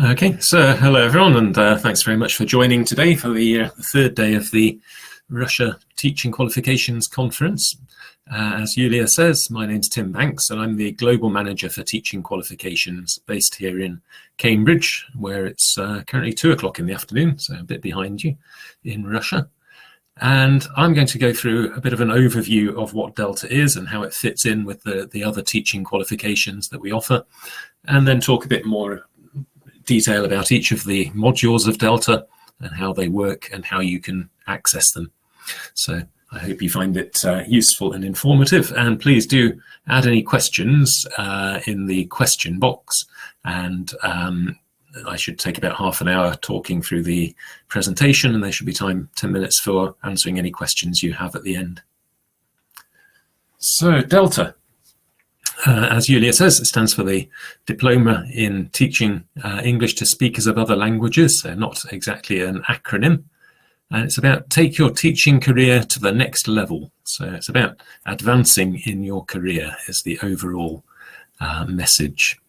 Okay, so hello everyone, and thanks very much for joining today for the third day of the Russia Teaching Qualifications Conference. As Julia says, my name's Tim Banks, and I'm the Global Manager for Teaching Qualifications based here in Cambridge, where it's currently 2 o'clock in the afternoon, so a bit behind you in Russia. And I'm going to go through a bit of an overview of what Delta is and how it fits in with the other teaching qualifications that we offer, and then talk a bit more detail about each of the modules of Delta and how they work and how you can access them. So I hope you find it useful and informative, and please do add any questions in the question box, and I should take about half an hour talking through the presentation, and there should be 10 minutes for answering any questions you have at the end. So Delta, as Julia says, it stands for the Diploma in Teaching English to Speakers of Other Languages, so not exactly an acronym. And it's about take your teaching career to the next level. So it's about advancing in your career is the overall message.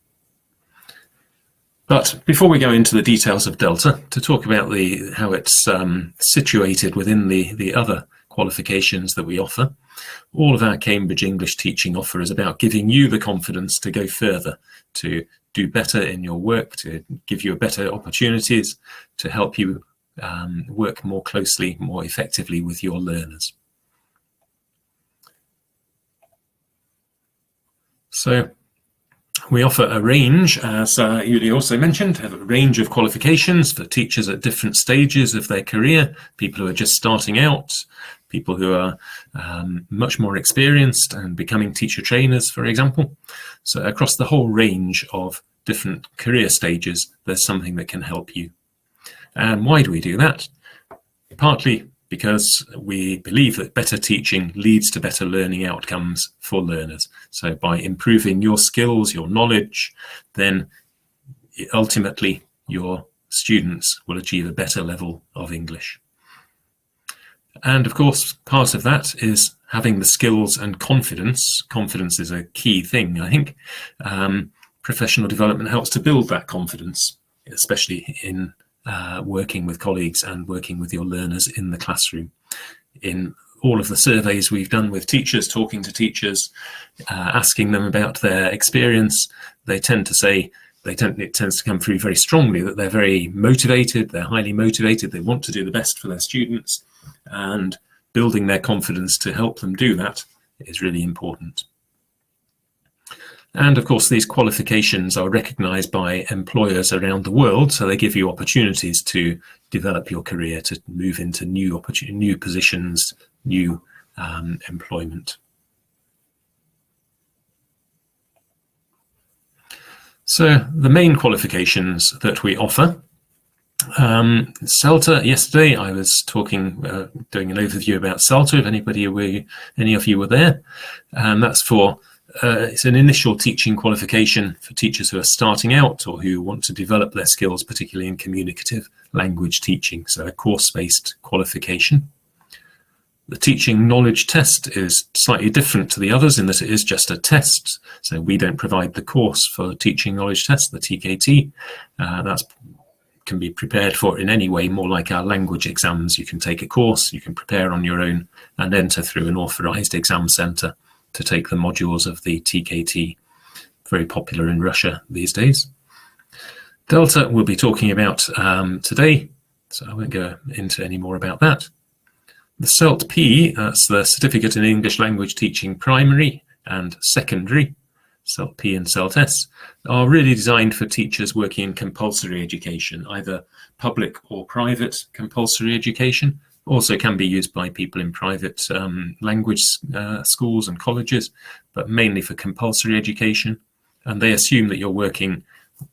But before we go into the details of Delta, to talk about how it's situated within the other qualifications that we offer, all of our Cambridge English teaching offer is about giving you the confidence to go further, to do better in your work, to give you better opportunities, to help you work more closely, more effectively with your learners. So we offer a range, as Julie also mentioned, have a range of qualifications for teachers at different stages of their career, people who are just starting out, people who are much more experienced and becoming teacher trainers, for example. So across the whole range of different career stages, there's something that can help you. And why do we do that? Partly because we believe that better teaching leads to better learning outcomes for learners. So by improving your skills, your knowledge, then ultimately your students will achieve a better level of English. And of course, part of that is having the skills and confidence. Confidence is a key thing, I think. Professional development helps to build that confidence, especially in working with colleagues and working with your learners in the classroom. In all of the surveys we've done with teachers, talking to teachers, asking them about their experience, they tend to say, it tends to come through very strongly that they're very motivated, they're highly motivated, they want to do the best for their students, and building their confidence to help them do that is really important. And of course, these qualifications are recognised by employers around the world, so they give you opportunities to develop your career, to move into new positions, new employment. So the main qualifications that we offer. CELTA, yesterday I was talking, doing an overview about CELTA, if any of you were there, and that's for it's an initial teaching qualification for teachers who are starting out or who want to develop their skills, particularly in communicative language teaching, so a course-based qualification. The teaching knowledge test is slightly different to the others in that it is just a test, so we don't provide the course for teaching knowledge test, the TKT. That can be prepared for in any way, more like our language exams. You can take a course, you can prepare on your own and enter through an authorised exam centre to take the modules of the TKT, very popular in Russia these days. Delta we'll be talking about today, so I won't go into any more about that. The CELT-P, that's the Certificate in English Language Teaching Primary and Secondary, CELT-P and CELT-S, are really designed for teachers working in compulsory education, either public or private compulsory education. Also can be used by people in private language schools and colleges, but mainly for compulsory education. And they assume that you're working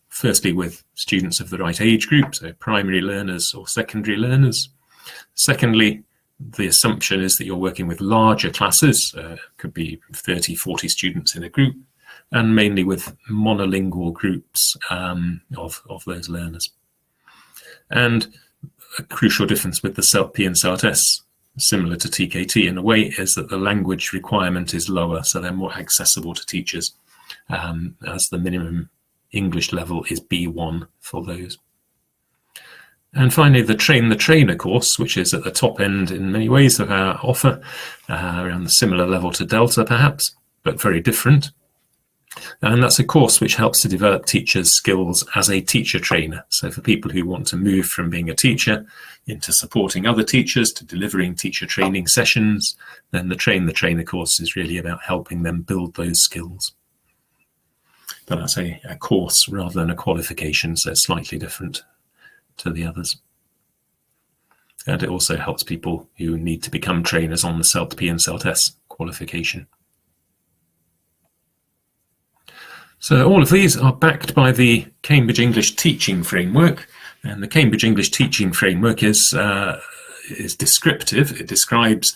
firstly with students of the right age group, so primary learners or secondary learners. Secondly, the assumption is that you're working with larger classes, could be 30, 40 students in a group, and mainly with monolingual groups of those learners. And a crucial difference with the CELT-P and CELT-S, similar to TKT in a way, is that the language requirement is lower, so they're more accessible to teachers, as the minimum English level is B1 for those. And finally, the Train the Trainer course, which is at the top end in many ways of our offer, around the similar level to Delta perhaps, but very different. And that's a course which helps to develop teachers' skills as a teacher trainer. So for people who want to move from being a teacher into supporting other teachers to delivering teacher training sessions, then the Train the Trainer course is really about helping them build those skills. But that's a course rather than a qualification, so it's slightly different to the others. And it also helps people who need to become trainers on the CELT-P and CELT-S qualification. So all of these are backed by the Cambridge English Teaching Framework, and the Cambridge English Teaching Framework is descriptive. It describes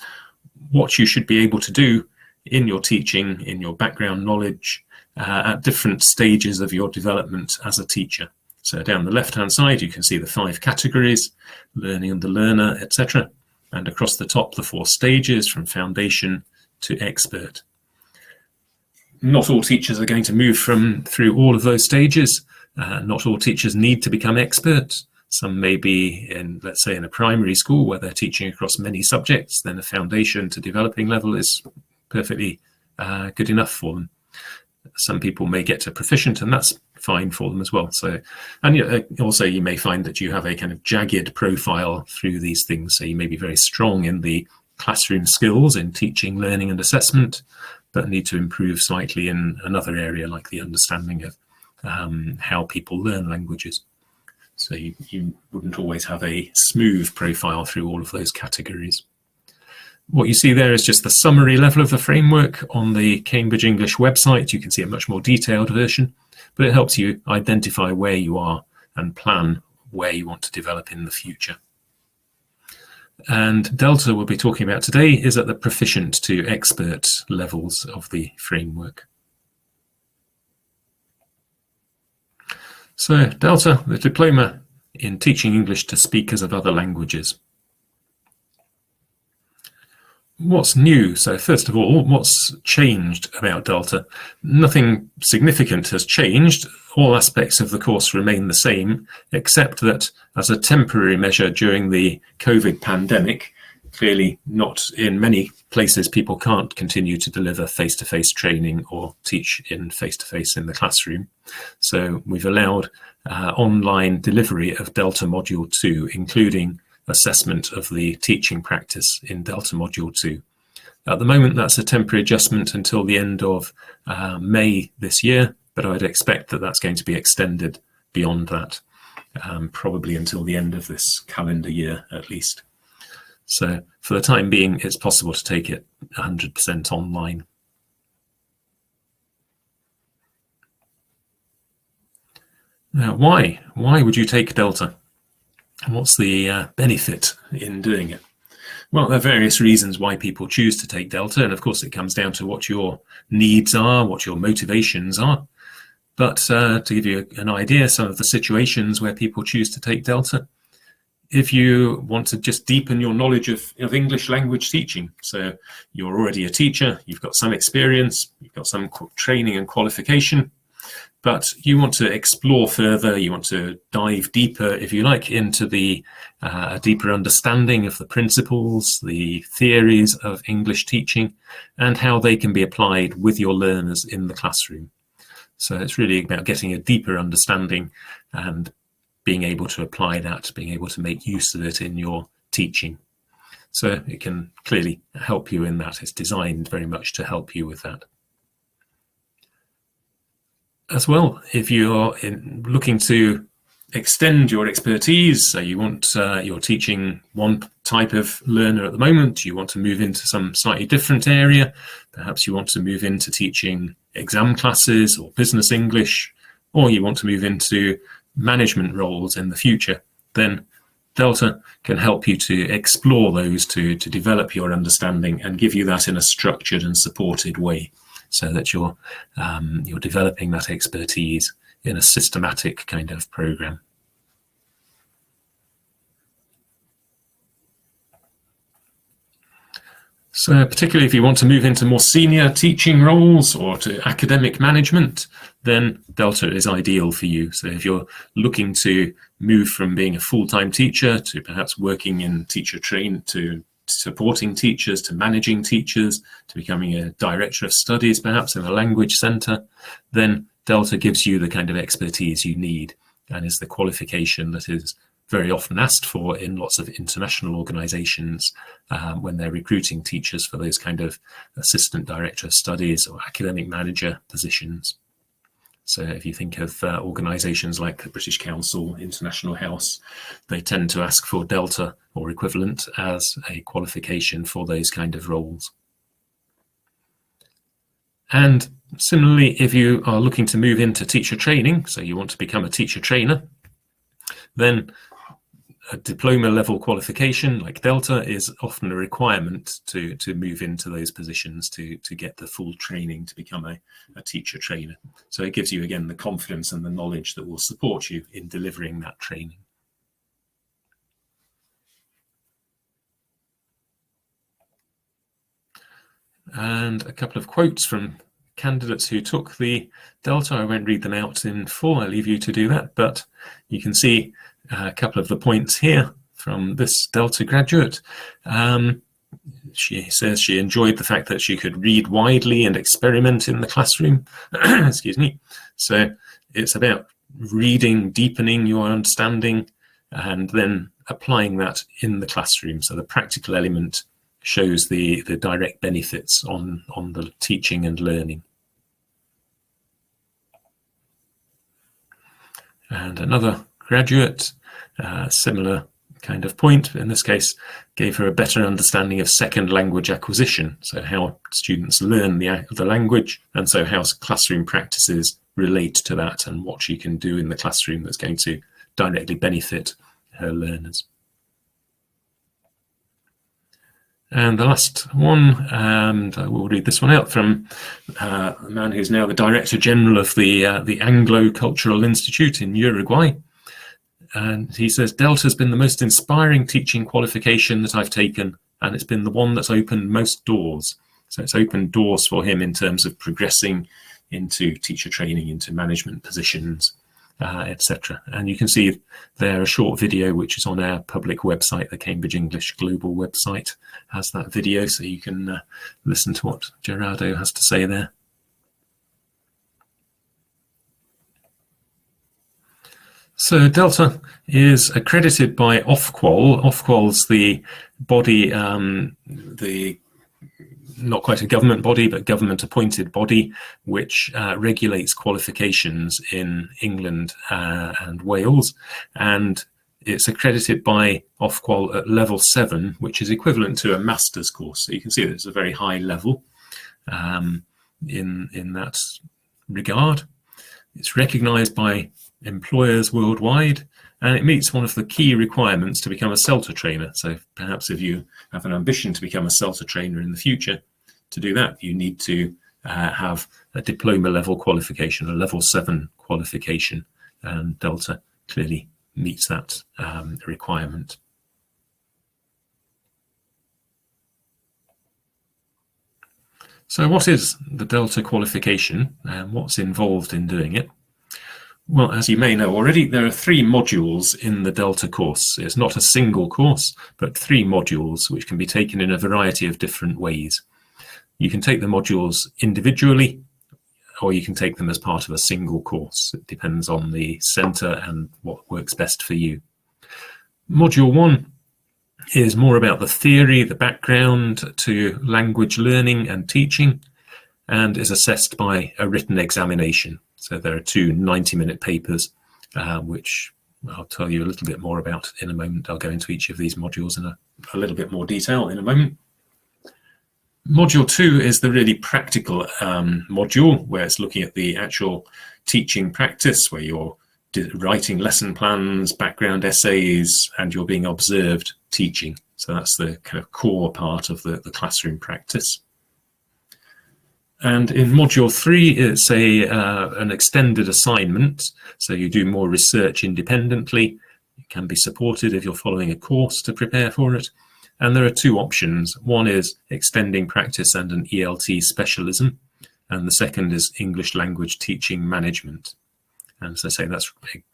what you should be able to do in your teaching, in your background knowledge, at different stages of your development as a teacher. So down the left-hand side, you can see the 5 categories, learning and the learner, etc. And across the top, the 4 stages from foundation to expert. Not all teachers are going to move through all of those stages. Not all teachers need to become experts. Some may be in, let's say, in a primary school where they're teaching across many subjects, then a foundation to developing level is perfectly good enough for them. Some people may get to proficient, and that's fine for them as well. So, and also you may find that you have a kind of jagged profile through these things. So you may be very strong in the classroom skills in teaching, learning and assessment, but need to improve slightly in another area like the understanding of how people learn languages. So you wouldn't always have a smooth profile through all of those categories. What you see there is just the summary level of the framework on the Cambridge English website. You can see a much more detailed version, but it helps you identify where you are and plan where you want to develop in the future. And Delta we'll be talking about today is at the proficient to expert levels of the framework. So Delta, the diploma in teaching English to speakers of other languages. What's new? So first of all, what's changed about Delta? Nothing significant has changed. All aspects of the course remain the same, except that as a temporary measure during the COVID pandemic, clearly not in many places people can't continue to deliver face-to-face training or teach in face-to-face in the classroom. So we've allowed online delivery of Delta Module 2, including assessment of the teaching practice in Delta Module 2. At the moment, that's a temporary adjustment until the end of May this year, but I'd expect that that's going to be extended beyond that, probably until the end of this calendar year at least. So for the time being, it's possible to take it 100% online. Now, why? Why would you take Delta? And what's the benefit in doing it? Well, there are various reasons why people choose to take Delta, and of course it comes down to what your needs are, what your motivations are. But to give you an idea, some of the situations where people choose to take Delta, if you want to just deepen your knowledge of English language teaching, so you're already a teacher, you've got some experience, you've got some training and qualification, but you want to explore further, you want to dive deeper, if you like, into the deeper understanding of the principles, the theories of English teaching, and how they can be applied with your learners in the classroom. So it's really about getting a deeper understanding and being able to apply that, being able to make use of it in your teaching. So it can clearly help you in that. It's designed very much to help you with that. As well, if you're looking to extend your expertise, so you want you're teaching one type of learner at the moment, you want to move into some slightly different area, perhaps you want to move into teaching exam classes or business English, or you want to move into management roles in the future, then Delta can help you to explore those, to develop your understanding and give you that in a structured and supported way, so that you're developing that expertise in a systematic kind of program. So particularly if you want to move into more senior teaching roles or to academic management, then Delta is ideal for you. So if you're looking to move from being a full-time teacher to perhaps working in teacher train, to supporting teachers, to managing teachers, to becoming a director of studies perhaps in a language centre, then Delta gives you the kind of expertise you need and is the qualification that is very often asked for in lots of international organisations when they're recruiting teachers for those kind of assistant director of studies or academic manager positions. So if you think of organisations like the British Council, International House, they tend to ask for Delta or equivalent as a qualification for those kind of roles. And similarly, if you are looking to move into teacher training, so you want to become a teacher trainer, then a diploma level qualification like Delta is often a requirement to move into those positions to get the full training to become a teacher trainer. So it gives you again the confidence and the knowledge that will support you in delivering that training. And a couple of quotes from candidates who took the Delta. I won't read them out in full, I'll leave you to do that, but you can see a couple of the points here from this Delta graduate. She says she enjoyed the fact that she could read widely and experiment in the classroom. Excuse me. So it's about reading, deepening your understanding, and then applying that in the classroom. So the practical element shows the direct benefits on the teaching and learning. And another graduate, similar kind of point, in this case, gave her a better understanding of second language acquisition, so how students learn the language, and so how classroom practices relate to that and what she can do in the classroom that's going to directly benefit her learners. And the last one, and I will read this one out, from a man who's now the Director General of the Anglo Cultural Institute in Uruguay. And he says, Delta has been the most inspiring teaching qualification that I've taken, and it's been the one that's opened most doors. So it's opened doors for him in terms of progressing into teacher training, into management positions, etc. And you can see there a short video which is on our public website, the Cambridge English Global website has that video, so you can listen to what Gerardo has to say there. So Delta is accredited by Ofqual. Ofqual's the body, not quite a government body, but government appointed body, which regulates qualifications in England and Wales. And it's accredited by Ofqual at level 7, which is equivalent to a master's course. So you can see that it's a very high level in that regard. It's recognised by employers worldwide, and it meets one of the key requirements to become a CELTA trainer. So perhaps if you have an ambition to become a CELTA trainer in the future, to do that you need to have a diploma level qualification, a level 7 qualification, and Delta clearly meets that requirement. So what is the Delta qualification and what's involved in doing it? Well, as you may know already, there are 3 modules in the Delta course. It's not a single course, but 3 modules which can be taken in a variety of different ways. You can take the modules individually, or you can take them as part of a single course. It depends on the centre and what works best for you. Module 1 is more about the theory, the background to language learning and teaching, and is assessed by a written examination. So there are 2 90-minute papers, which I'll tell you a little bit more about in a moment. I'll go into each of these modules in a little bit more detail in a moment. Module 2 is the really practical module, where it's looking at the actual teaching practice, where you're writing lesson plans, background essays, and you're being observed teaching. So that's the kind of core part of the classroom practice. And in module 3, it's an extended assignment. So you do more research independently. It can be supported if you're following a course to prepare for it. And there are two options. One is extending practice and an ELT specialism, and the second is English language teaching management. And as I say, that's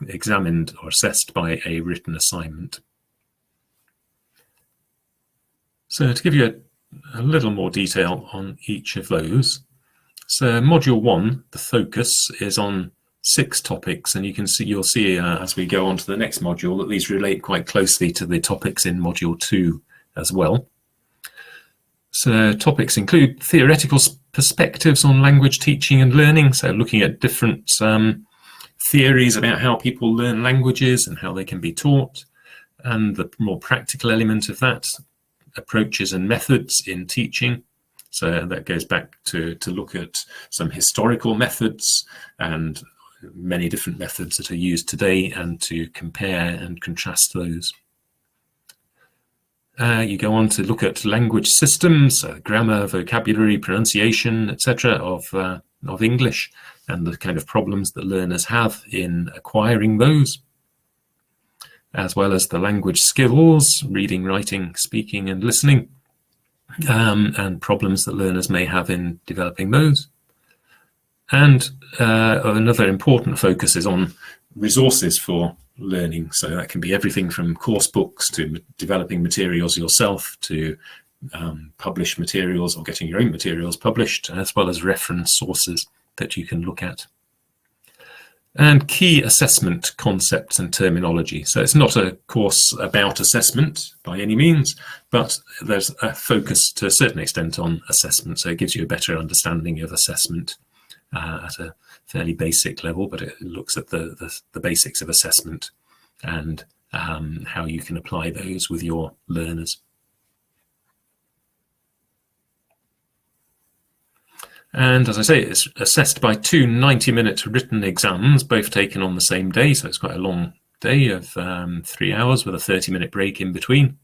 examined or assessed by a written assignment. So to give you a little more detail on each of those. So module 1, the focus is on 6 topics, and you'll see as we go on to the next module that these relate quite closely to the topics in module 2 as well. So topics include theoretical perspectives on language teaching and learning, so looking at different theories about how people learn languages and how they can be taught, and the more practical element of that, approaches and methods in teaching. So that goes back to look at some historical methods and many different methods that are used today, and to compare and contrast those. You go on to look at language systems, grammar, vocabulary, pronunciation, etc. of English, and the kind of problems that learners have in acquiring those, as well as the language skills, reading, writing, speaking and listening, and problems that learners may have in developing those. And another important focus is on resources for learning. So that can be everything from course books to developing materials yourself, to published materials or getting your own materials published, as well as reference sources that you can look at. And key assessment concepts and terminology. So it's not a course about assessment by any means, but there's a focus to a certain extent on assessment. So it gives you a better understanding of assessment at a fairly basic level, but it looks at the basics of assessment and how you can apply those with your learners. And as I say, it's assessed by 2 90-minute written exams, both taken on the same day. So it's quite a long day of 3 hours with a 30-minute break in between.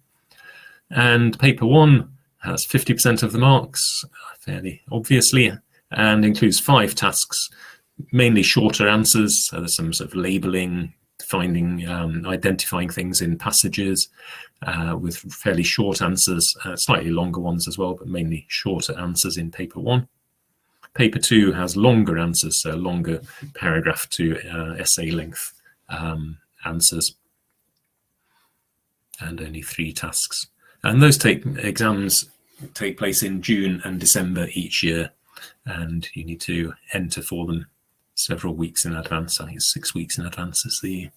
And paper 1 has 50% of the marks, fairly obviously, and includes 5 tasks, mainly shorter answers. So there's some sort of labeling, finding, identifying things in passages with fairly short answers, slightly longer ones as well, but mainly shorter answers in paper 1. Paper 2 has longer answers, so longer paragraph to essay length answers, and only 3 tasks. And those exams take place in June and December each year, and you need to enter for them several weeks in advance. I think it's 6 weeks in advance is the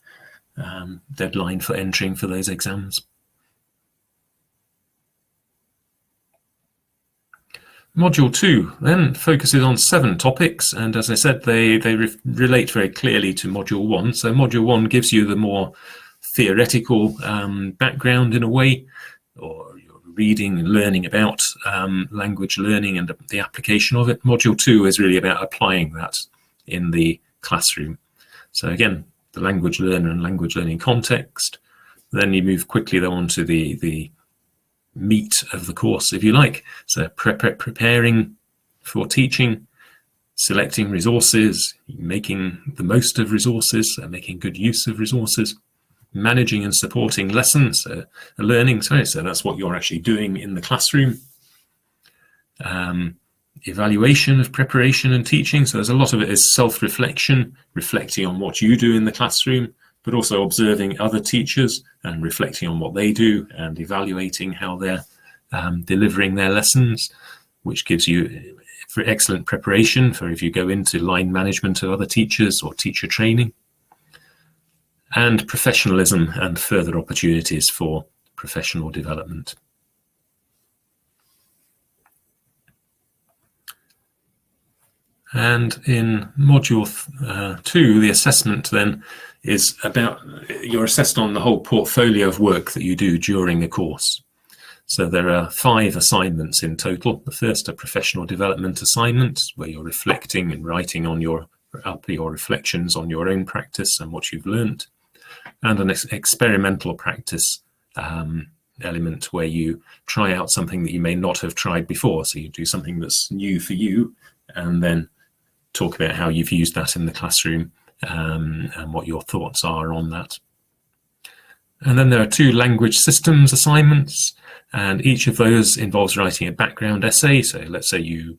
deadline for entering for those exams. Module 2 then focuses on 7 topics, and as I said, they relate very clearly to Module 1. So Module 1 gives you the more theoretical background in a way, or reading and learning about language learning and the application of it. Module 2 is really about applying that in the classroom. So again, the language learner and language learning context. Then you move quickly though on to the meat of the course, if you like. So preparing for teaching, selecting resources, making the most of resources, making good use of resources, managing and supporting lessons, learning. So that's what you're actually doing in the classroom. Evaluation of preparation and teaching. So there's a lot of it is self-reflection, reflecting on what you do in the classroom, but also observing other teachers and reflecting on what they do and evaluating how they're delivering their lessons, which gives you excellent preparation for if you go into line management of other teachers or teacher training. And professionalism and further opportunities for professional development. And in Module 2, the assessment then is about, you're assessed on the whole portfolio of work that you do during the course. So there are 5 assignments in total. The first, a professional development assignment, where you're reflecting and writing on your reflections on your own practice and what you've learned. And an experimental practice element, where you try out something that you may not have tried before. So you do something that's new for you, and then talk about how you've used that in the classroom and what your thoughts are on that. And then there are 2 language systems assignments, And each of those involves writing a background essay. So let's say you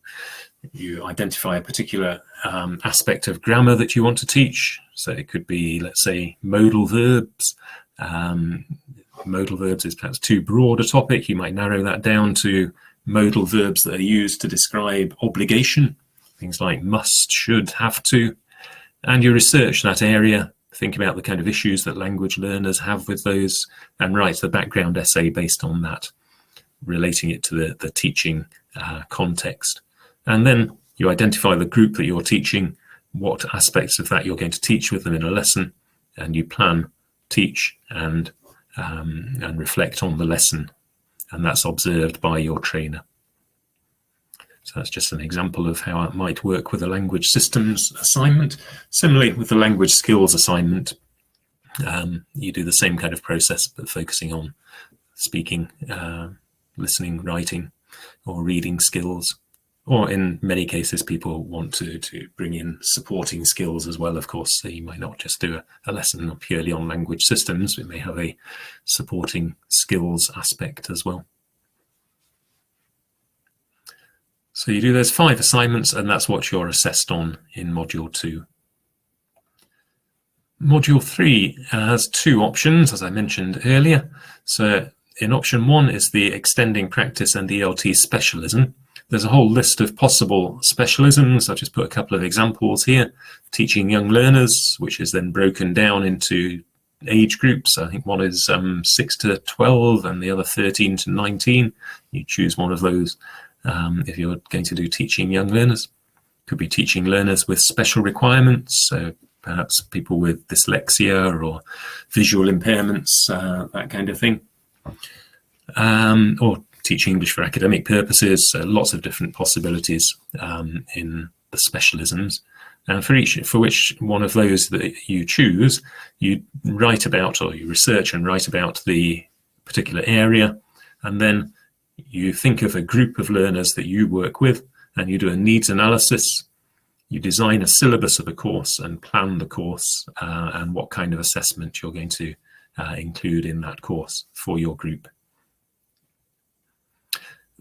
identify a particular aspect of grammar that you want to teach. So it could be, let's say, modal verbs. Modal verbs is perhaps too broad a topic. You might narrow that down to modal verbs that are used to describe obligation, things like must, should, have to. And you research that area, think about the kind of issues that language learners have with those, and write the background essay based on that, relating it to the teaching context. And then you identify the group that you're teaching, what aspects of that you're going to teach with them in a lesson, and you plan, teach, and reflect on the lesson. And that's observed by your trainer. So that's just an example of how it might work with a language systems assignment. Similarly, with the language skills assignment, you do the same kind of process, but focusing on speaking, listening, writing, or reading skills. Or in many cases, people want to bring in supporting skills as well, of course. So you might not just do a lesson purely on language systems. It may have a supporting skills aspect as well. So you do those 5 assignments, and that's what you're assessed on in Module 2. Module 3 has 2 options, as I mentioned earlier. So in option 1 is the extending practice and ELT specialism. There's a whole list of possible specialisms. I've just put a couple of examples here. Teaching young learners, which is then broken down into age groups. I think one is 6 to 12 and the other 13 to 19. You choose one of those if you're going to do teaching young learners. Could be teaching learners with special requirements, so perhaps people with dyslexia or visual impairments, that kind of thing. Or teach English for academic purposes, lots of different possibilities in the specialisms. And for which one of those that you choose, you write about, or you research and write about the particular area, and then you think of a group of learners that you work with, and you do a needs analysis. You design a syllabus of a course and plan the course and what kind of assessment you're going to include in that course for your group.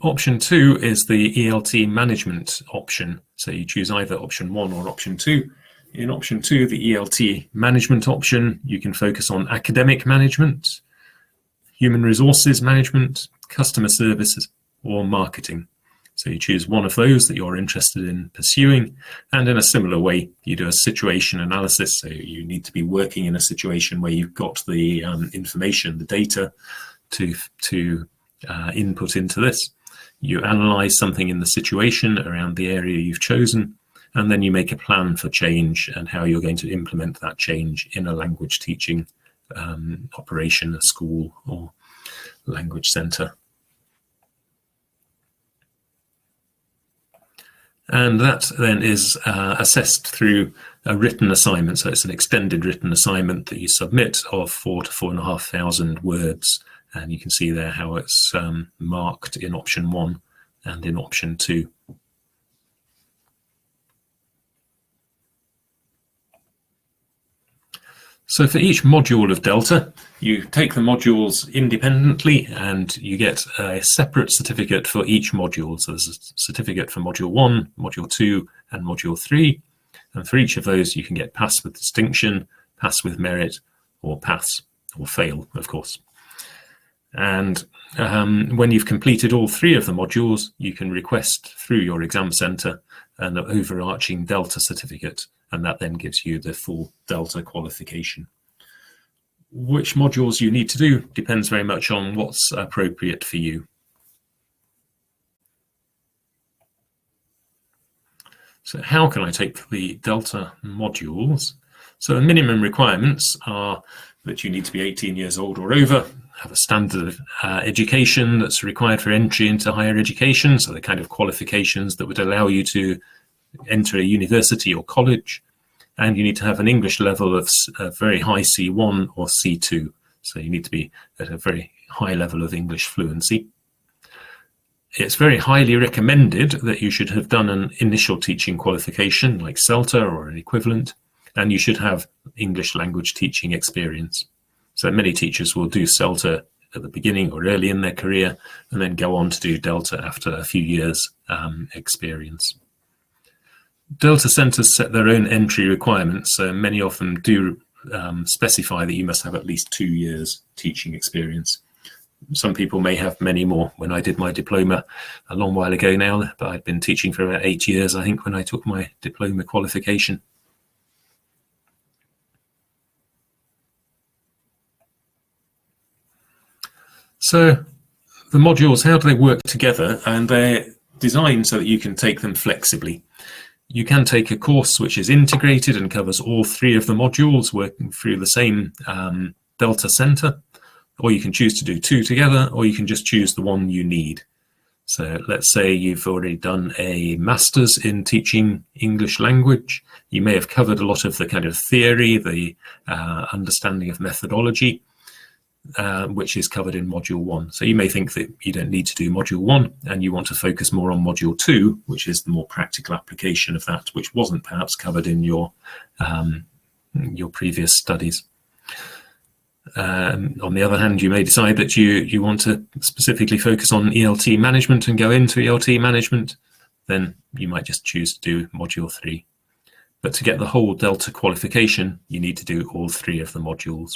Option 2 is the ELT management option. So you choose either option 1 or option 2. In option 2, the ELT management option, you can focus on academic management, human resources management, customer services, or marketing. So you choose one of those that you're interested in pursuing, and in a similar way, you do a situation analysis. So you need to be working in a situation where you've got the information, the data to input into this. You analyze something in the situation around the area you've chosen, and then you make a plan for change and how you're going to implement that change in a language teaching operation, a school or language centre. And that then is assessed through a written assignment. So it's an extended written assignment that you submit of 4,000 to 4,500 words. And you can see there how it's marked in option 1 and in option 2. So for each module of Delta, you take the modules independently and you get a separate certificate for each module. So there's a certificate for module 1, module 2, and module 3. And for each of those, you can get pass with distinction, pass with merit, or pass or fail, of course. And when you've completed all 3 of the modules, you can request through your exam centre an overarching Delta certificate, and that then gives you the full Delta qualification. Which modules you need to do depends very much on what's appropriate for you. So how can I take the Delta modules? So the minimum requirements are that you need to be 18 years old or over, have a standard of education that's required for entry into higher education, so the kind of qualifications that would allow you to enter a university or college, and you need to have an English level of very high C1 or C2, so you need to be at a very high level of English fluency. It's very highly recommended that you should have done an initial teaching qualification like CELTA or an equivalent, and you should have English language teaching experience. So many teachers will do CELTA at the beginning or early in their career, and then go on to do Delta after a few years experience. Delta centres set their own entry requirements, so many of them do specify that you must have at least 2 years teaching experience. Some people may have many more. When I did my diploma a long while ago now, but I'd been teaching for about 8 years, I think, when I took my diploma qualification. So the modules, how do they work together? And they're designed so that you can take them flexibly. You can take a course which is integrated and covers all 3 of the modules working through the same Delta Centre, or you can choose to do 2 together, or you can just choose the one you need. So let's say you've already done a master's in teaching English language. You may have covered a lot of the kind of theory, the understanding of methodology, which is covered in Module 1. So you may think that you don't need to do Module 1 and you want to focus more on Module 2, which is the more practical application of that, which wasn't perhaps covered in your previous studies. On the other hand, you may decide that you want to specifically focus on ELT management and go into ELT management. Then you might just choose to do Module 3. But to get the whole Delta qualification, you need to do all 3 of the modules.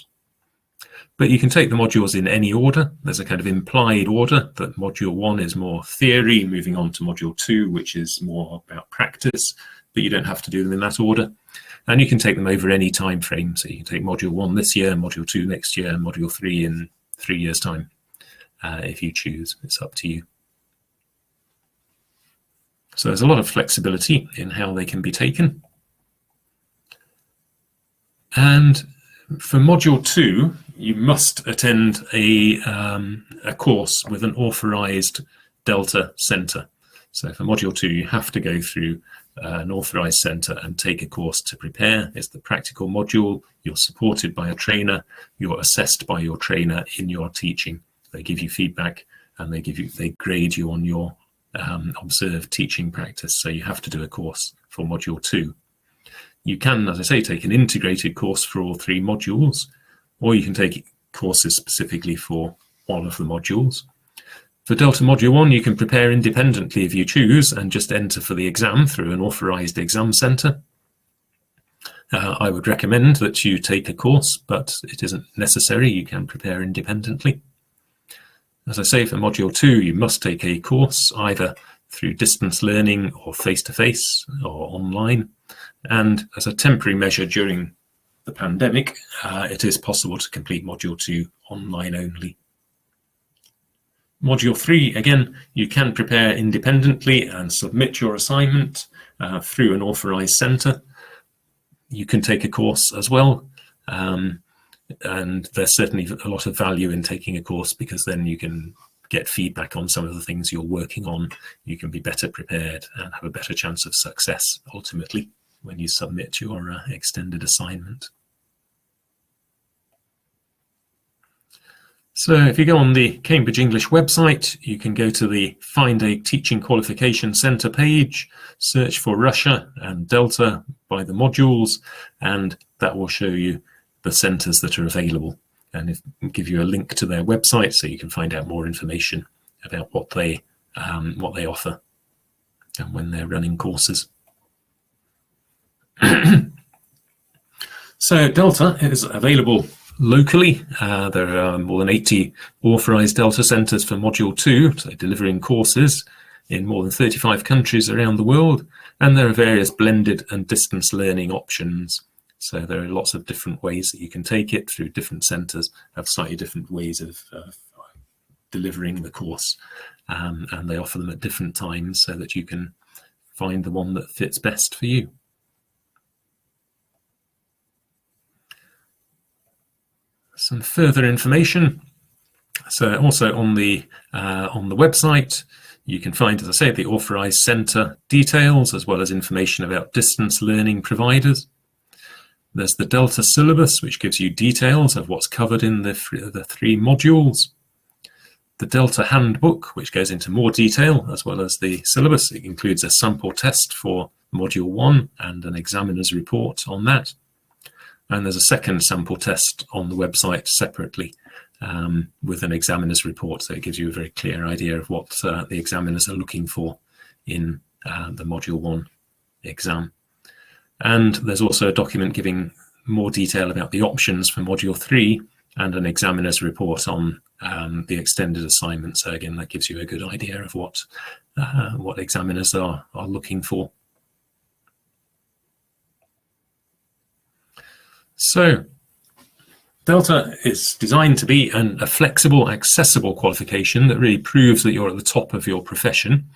But you can take the modules in any order. There's a kind of implied order that Module 1 is more theory, moving on to Module 2, which is more about practice, but you don't have to do them in that order. And you can take them over any time frame. So you can take Module 1 this year, Module 2 next year, and Module 3 in 3 years' time, if you choose. It's up to you. So there's a lot of flexibility in how they can be taken. And for Module 2, you must attend a course with an authorised Delta Centre. So for Module 2, you have to go through an authorised centre and take a course to prepare. It's the practical module. You're supported by a trainer. You're assessed by your trainer in your teaching. They give you feedback and they grade you on your observed teaching practice. So you have to do a course for Module 2. You can, as I say, take an integrated course for all 3 modules, or you can take courses specifically for one of the modules. For Delta Module 1, you can prepare independently if you choose and just enter for the exam through an authorised exam centre. I would recommend that you take a course, but it isn't necessary. You can prepare independently. As I say, for Module 2, you must take a course either through distance learning or face-to-face or online. And as a temporary measure during the pandemic, it is possible to complete Module 2 online only. Module 3, again, you can prepare independently and submit your assignment through an authorised centre. You can take a course as well, and there's certainly a lot of value in taking a course because then you can get feedback on some of the things you're working on. You can be better prepared and have a better chance of success ultimately when you submit your extended assignment. So if you go on the Cambridge English website, you can go to the Find a Teaching Qualification Centre page, search for Russia and Delta by the modules, and that will show you the centres that are available and give you a link to their website so you can find out more information about what they offer and when they're running courses. So Delta is available locally. There are more than 80 authorised Delta centres for Module 2, so delivering courses in more than 35 countries around the world, and there are various blended and distance learning options. So there are lots of different ways that you can take it through different centres, have slightly different ways of delivering the course, and they offer them at different times so that you can find the one that fits best for you. Some further information. So also on the website, you can find, as I say, the authorised centre details as well as information about distance learning providers. There's the Delta syllabus, which gives you details of what's covered in the 3 modules. The Delta handbook, which goes into more detail as well as the syllabus. It includes a sample test for Module 1 and an examiner's report on that. And there's a second sample test on the website separately. with an examiner's report. So it gives you a very clear idea of what the examiners are looking for in the Module 1 exam. And there's also a document giving more detail about the options for Module 3 and an examiner's report on the extended assignment. So again, that gives you a good idea of what examiners are looking for. So Delta is designed to be a flexible, accessible qualification that really proves that you're at the top of your profession.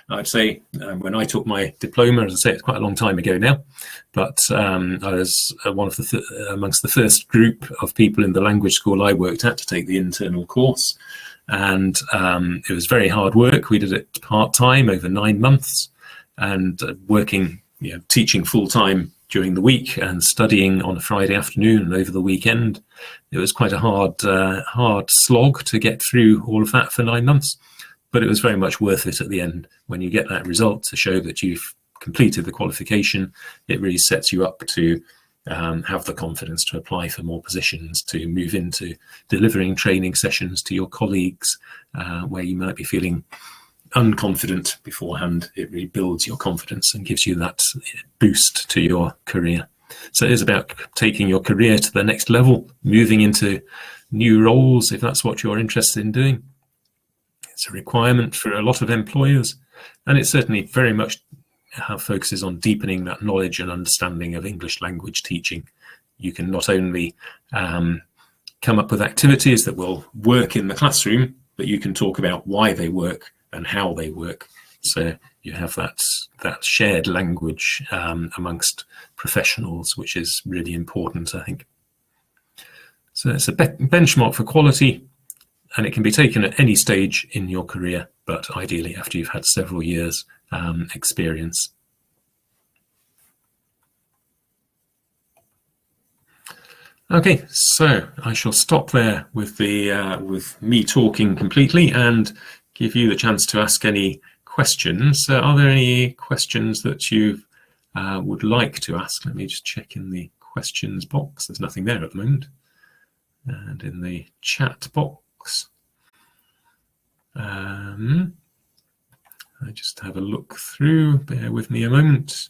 I'd say when I took my diploma, as I say, it's quite a long time ago now, but I was one of amongst the first group of people in the language school I worked at to take the internal course. And it was very hard work. We did it part-time over 9 months, and working, teaching full-time during the week and studying on a Friday afternoon and over the weekend. It was quite a hard slog to get through all of that for 9 months, but it was very much worth it at the end. When you get that result to show that you've completed the qualification, it really sets you up to have the confidence to apply for more positions, to move into delivering training sessions to your colleagues where you might be feeling unconfident beforehand. It really builds your confidence and gives you that boost to your career. So it is about taking your career to the next level, moving into new roles if that's what you're interested in doing. It's a requirement for a lot of employers, and it certainly very much focuses on deepening that knowledge and understanding of English language teaching. You can not only come up with activities that will work in the classroom, but you can talk about why they work and how they work. So you have that shared language amongst professionals, which is really important, I think. So it's a benchmark for quality, and it can be taken at any stage in your career, but ideally after you've had several years experience. Okay, so I shall stop there with with me talking completely and give you the chance to ask any questions. Are there any questions that you would like to ask? Let me just check in the questions box. There's nothing there at the moment. And in the chat box, I just have a look through, bear with me a moment.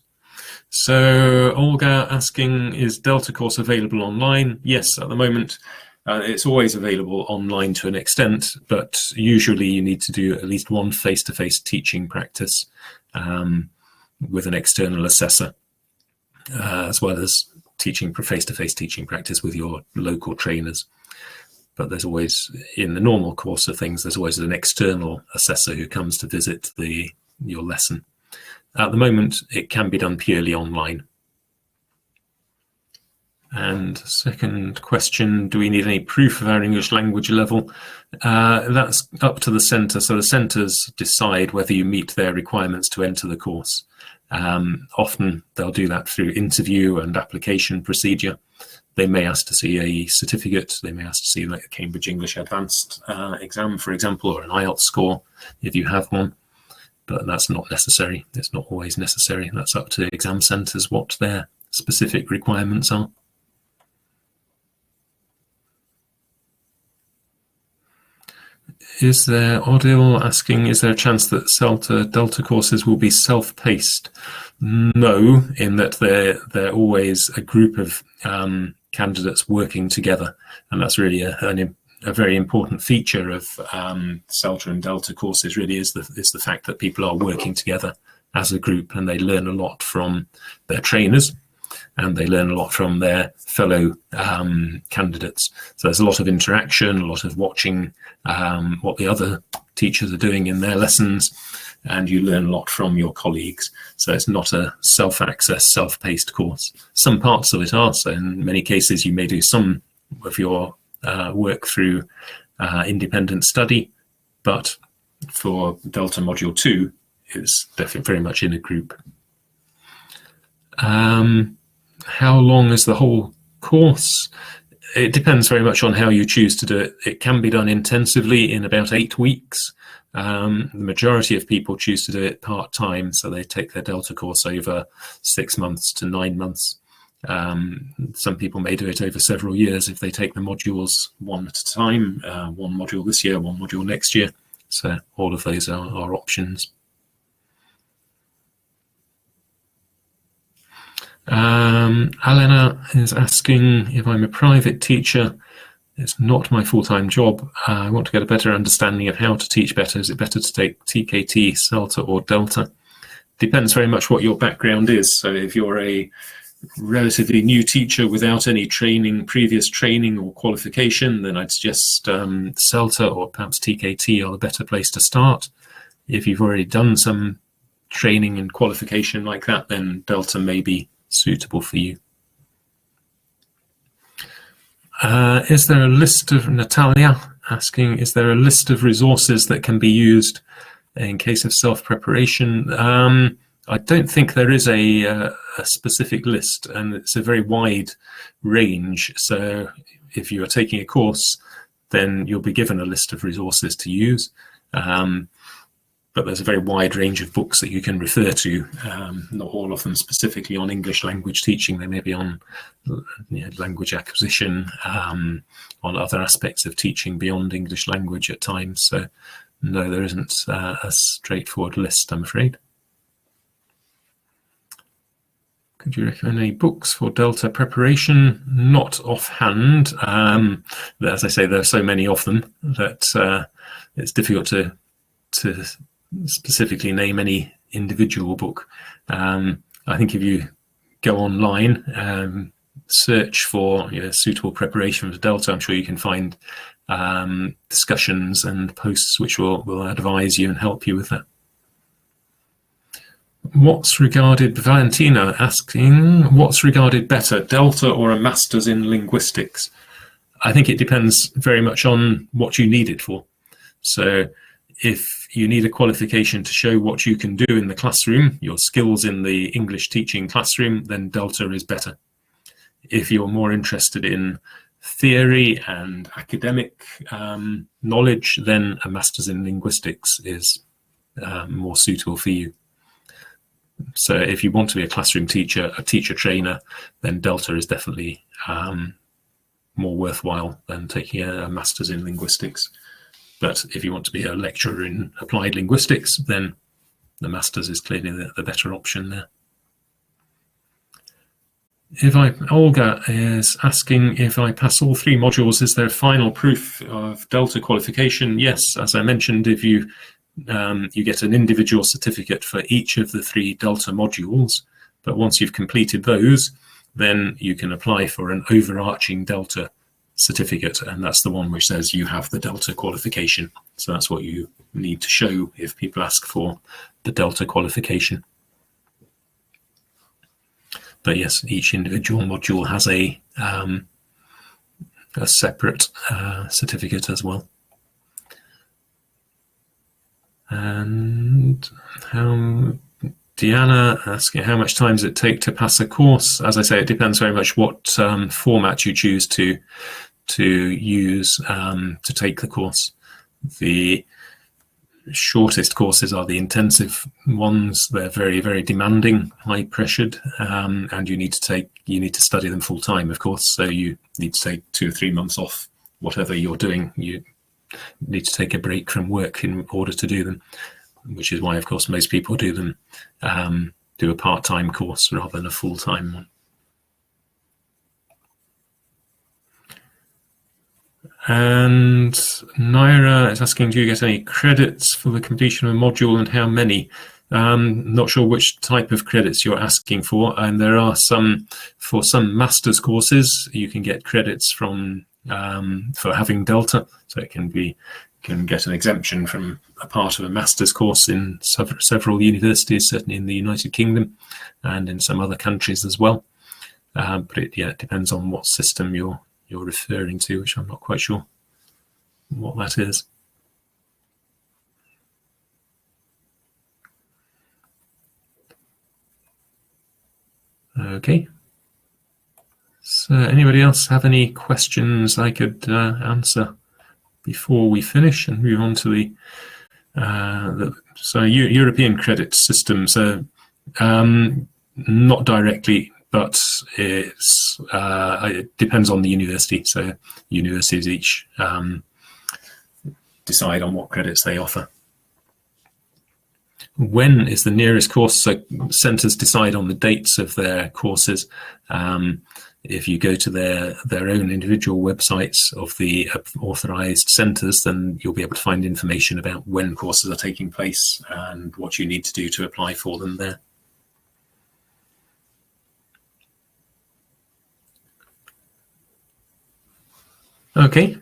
So Olga asking, is Delta course available online? Yes, at the moment it's always available online to an extent, but usually you need to do at least one face-to-face teaching practice with an external assessor, as well as teaching face-to-face teaching practice with your local trainers. But there's always, in the normal course of things, there's always an external assessor who comes to visit your lesson. At the moment, it can be done purely online. And second question, do we need any proof of our English language level? That's up to the centre. So the centres decide whether you meet their requirements to enter the course. Often they'll do that through interview and application procedure. They may ask to see a certificate. They may ask to see like a Cambridge English Advanced exam, for example, or an IELTS score if you have one. But that's not necessary. It's not always necessary. That's up to exam centres what their specific requirements are. Is there Odile asking, is there a chance that Delta courses will be self-paced? No, in that they're always a group of candidates working together, and that's really a very important feature of CELTA and Delta courses. Really is the fact that people are working together as a group, and they learn a lot from their trainers, and they learn a lot from their fellow candidates. So there's a lot of interaction, a lot of watching what the other teachers are doing in their lessons, and you learn a lot from your colleagues. So it's not a self-access, self-paced course. Some parts of it are, so in many cases you may do some of your work through independent study, but for Delta Module 2, it's definitely very much in a group. How long is the whole course? It depends very much on how you choose to do it. It can be done intensively in about 8 weeks. The majority of people choose to do it part-time, so they take their Delta course over 6 months to 9 months. Some people may do it over several years if they take the modules one at a time, one module this year, one module next year. So all of those are options. Alena is asking if I'm a private teacher. It's not my full-time job. I want to get a better understanding of how to teach better. Is it better to take TKT, CELTA or Delta? Depends very much what your background is. So if you're a relatively new teacher without any training, previous training or qualification, then I'd suggest CELTA or perhaps TKT are the better place to start. If you've already done some training and qualification like that, then Delta may be suitable for you. Is there a list of, Natalia asking, is there a list of resources that can be used in case of self-preparation? I don't think there is a specific list, and it's a very wide range. So if you are taking a course, then you'll be given a list of resources to use. But there's a very wide range of books that you can refer to, not all of them specifically on English language teaching. They may be on language acquisition, on other aspects of teaching beyond English language at times. So no, there isn't a straightforward list, I'm afraid. Could you recommend any books for Delta preparation? Not offhand. As I say, there are so many of them that it's difficult to specifically name any individual book. I think if you go online, search for suitable preparation for Delta, I'm sure you can find discussions and posts which will advise you and help you with that. Valentina asking, what's regarded better, Delta or a master's in linguistics? I think it depends very much on what you need it for. So if you need a qualification to show what you can do in the classroom, your skills in the English teaching classroom, then Delta is better. If you're more interested in theory and academic knowledge, then a master's in linguistics is more suitable for you. So if you want to be a classroom teacher, a teacher trainer, then Delta is definitely more worthwhile than taking a master's in linguistics. But if you want to be a lecturer in applied linguistics, then the master's is clearly the better option there. Olga is asking, if I pass all 3 modules, is there a final proof of Delta qualification? Yes, as I mentioned, if you get an individual certificate for each of the 3 Delta modules, but once you've completed those, then you can apply for an overarching Delta certificate, and that's the one which says you have the Delta qualification. So that's what you need to show if people ask for the Delta qualification. But yes, each individual module has a separate certificate as well. And Diana asking, how much time does it take to pass a course? As I say, it depends very much what format you choose to use to take the course. The shortest courses are the intensive ones. They're very, very demanding, high pressured, and you need to study them full time, of course. So you need to take 2 or 3 months off whatever you're doing. You need to take a break from work in order to do them, which is why, of course, most people do them do a part-time course rather than a full-time one. And Naira is asking, do you get any credits for the completion of a module, and how many? Not sure which type of credits you're asking for, and there are some, for some master's courses, you can get credits from for having Delta, so it can get an exemption from a part of a master's course in several universities, certainly in the United Kingdom and in some other countries as well. But it depends on what system you're referring to, which I'm not quite sure what that is. Okay. So anybody else have any questions I could answer before we finish and move on to the European credit system? So not directly, but it depends on the university. So universities each decide on what credits they offer. When is the nearest course? So centres decide on the dates of their courses. If you go to their own individual websites of the authorised centres, then you'll be able to find information about when courses are taking place and what you need to do to apply for them there. Okay,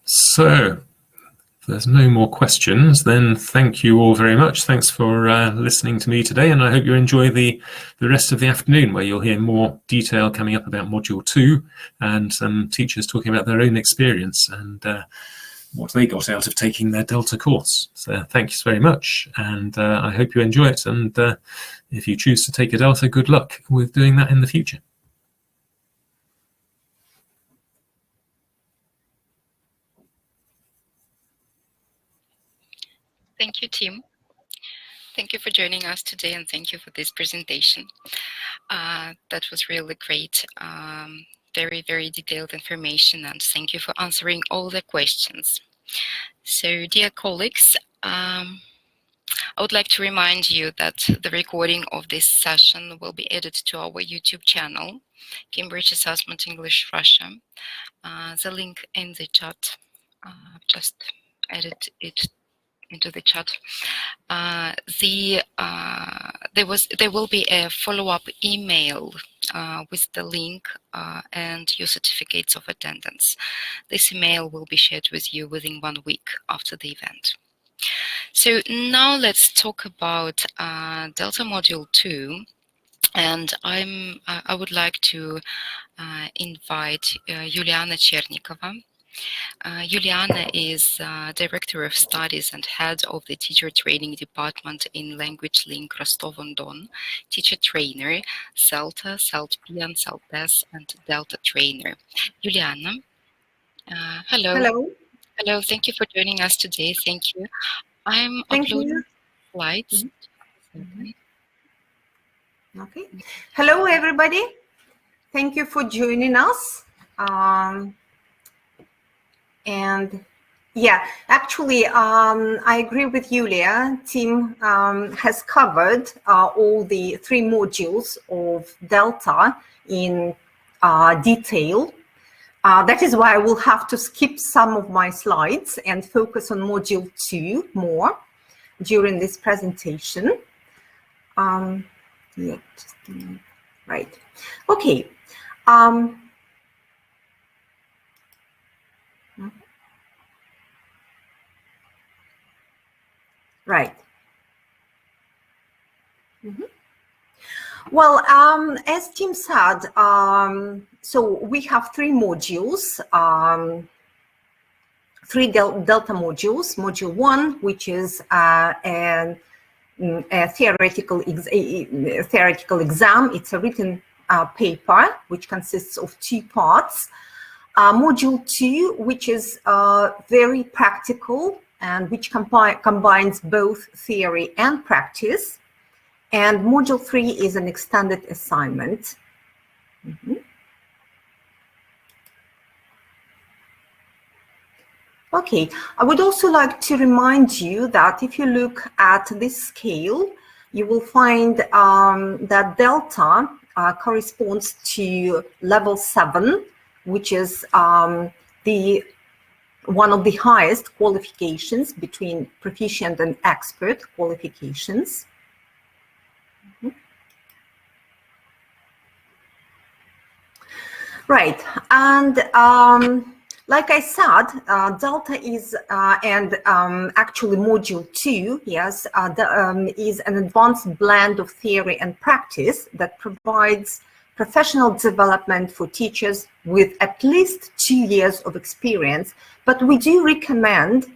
so if there's no more questions, then thank you all very much. Thanks for listening to me today, and I hope you enjoy the rest of the afternoon, where you'll hear more detail coming up about Module 2 and some teachers talking about their own experience and what they got out of taking their Delta course. So thanks very much, and I hope you enjoy it, and if you choose to take a Delta, good luck with doing that in the future. Thank you, Tim. Thank you for joining us today, and thank you for this presentation. That was really great. Very, very detailed information, and thank you for answering all the questions. So, dear colleagues, I would like to remind you that the recording of this session will be added to our YouTube channel, Cambridge Assessment English Russia. The link in the chat, just added it into the chat. There will be a follow-up email with the link and your certificates of attendance. This email will be shared with you within 1 week after the event. So now let's talk about Delta Module 2, and I would like to invite Juliana Chernikova. Juliana is Director of Studies and Head of the Teacher Training Department in Language Link Rostov-on-Don, Teacher Trainer, CELTA, CELT-P, and CELT-S, and Delta Trainer. Juliana, hello. Hello. Hello, thank you for joining us today. Thank you. I'm uploading slides. Okay. Hello, everybody. Thank you for joining us. And yeah, actually, I agree with Julia. Tim has covered all the 3 modules of Delta in detail. That is why I will have to skip some of my slides and focus on Module 2 more during this presentation. Yeah, just a minute. Right. Okay. Right. Well, as Tim said, so we have 3 modules, 3 Delta modules. Module 1, which is a theoretical exam. It's a written paper which consists of 2 parts. Module 2, which is very practical and which combines both theory and practice. And Module 3 is an extended assignment. Okay, I would also like to remind you that if you look at this scale, you will find that Delta corresponds to level 7, which is one of the highest qualifications between proficient and expert qualifications. Right, and like I said, Delta is, actually Module 2, yes, is an advanced blend of theory and practice that provides professional development for teachers with at least 2 years of experience, but we do recommend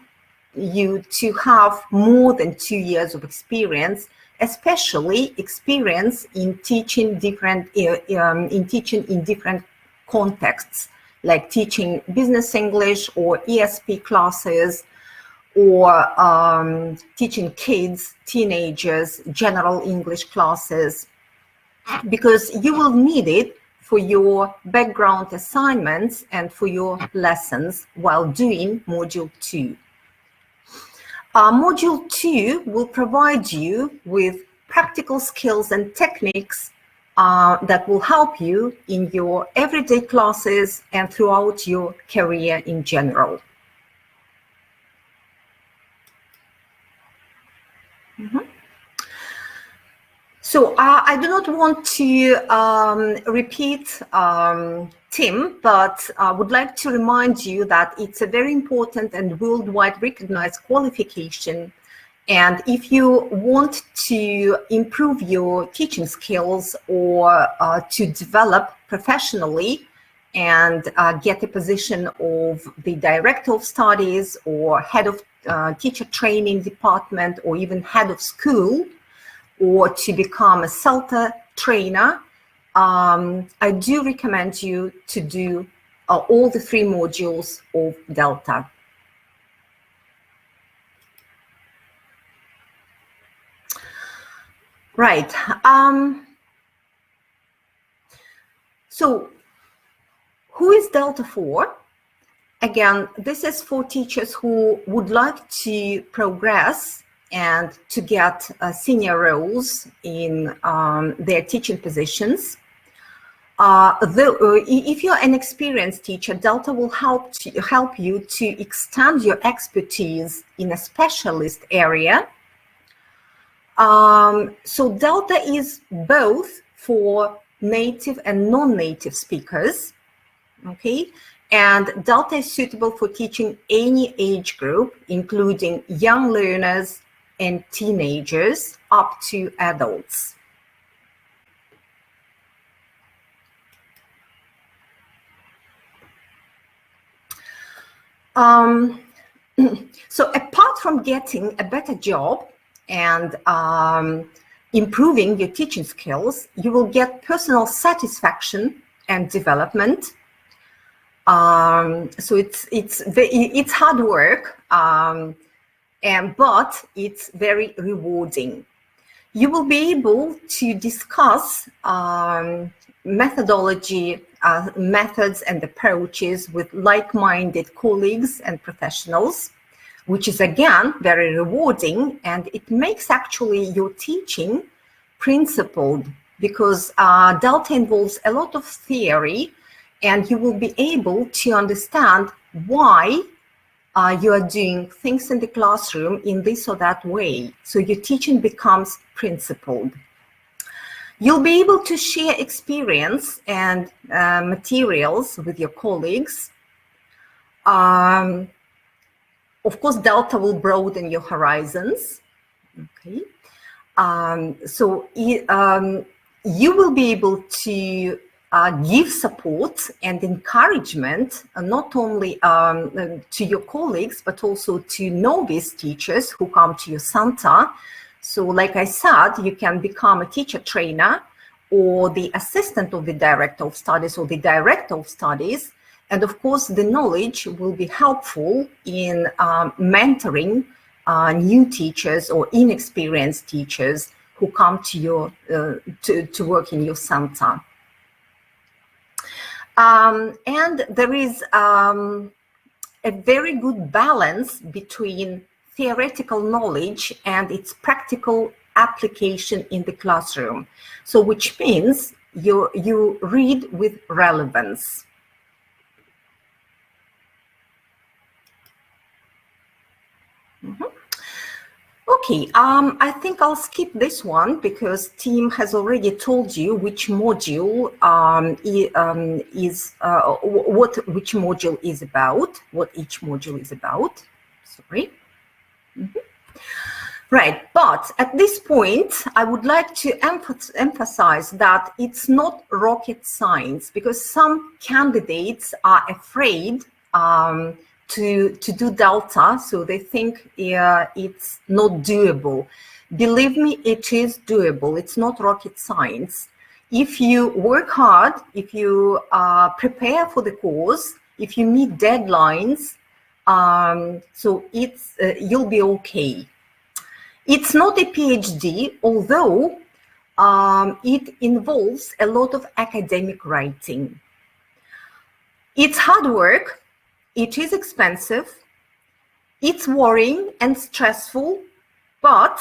you to have more than 2 years of experience, especially experience in teaching in different contexts, like teaching business English or ESP classes, or teaching kids, teenagers, general English classes. because you will need it for your background assignments and for your lessons while doing Module 2. Module 2 will provide you with practical skills and techniques that will help you in your everyday classes and throughout your career in general. So I do not want to repeat Tim, but I would like to remind you that it's a very important and worldwide recognized qualification. And if you want to improve your teaching skills or to develop professionally and get a position of the director of studies or head of teacher training department or even head of school, or to become a CELTA trainer, I do recommend you to do all the 3 modules of Delta. Right. So who is Delta for? Again, this is for teachers who would like to progress and to get senior roles in their teaching positions. If you're an experienced teacher, Delta will help you to extend your expertise in a specialist area. So Delta is both for native and non-native speakers, okay? And Delta is suitable for teaching any age group, including young learners and teenagers up to adults. So apart from getting a better job and improving your teaching skills, you will get personal satisfaction and development. So it's hard work, but it's very rewarding. You will be able to discuss methodology, methods and approaches with like-minded colleagues and professionals, which is again very rewarding, and it makes actually your teaching principled, because Delta involves a lot of theory, and you will be able to understand why you are doing things in the classroom in this or that way. So your teaching becomes principled. You'll be able to share experience and materials with your colleagues. Of course, Delta will broaden your horizons. Okay. So you will be able to give support and encouragement not only to your colleagues, but also to novice teachers who come to your center. So like I said, you can become a teacher trainer or the assistant of the director of studies or the director of studies. And of course, the knowledge will be helpful in mentoring new teachers or inexperienced teachers who come to your to work in your center. And there is a very good balance between theoretical knowledge and its practical application in the classroom. So which means you read with relevance. Okay, I think I'll skip this one because Tim has already told you which module which module is about, what each module is about. Sorry. Right, but at this point, I would like to emphasize that it's not rocket science, because some candidates are afraid to do Delta, so they think it's not doable. Believe me, it is doable. It's not rocket science. If you work hard, if you prepare for the course, if you meet deadlines, so you'll be okay. It's not a PhD, although it involves a lot of academic writing. It's hard work, it is expensive, it's worrying and stressful, but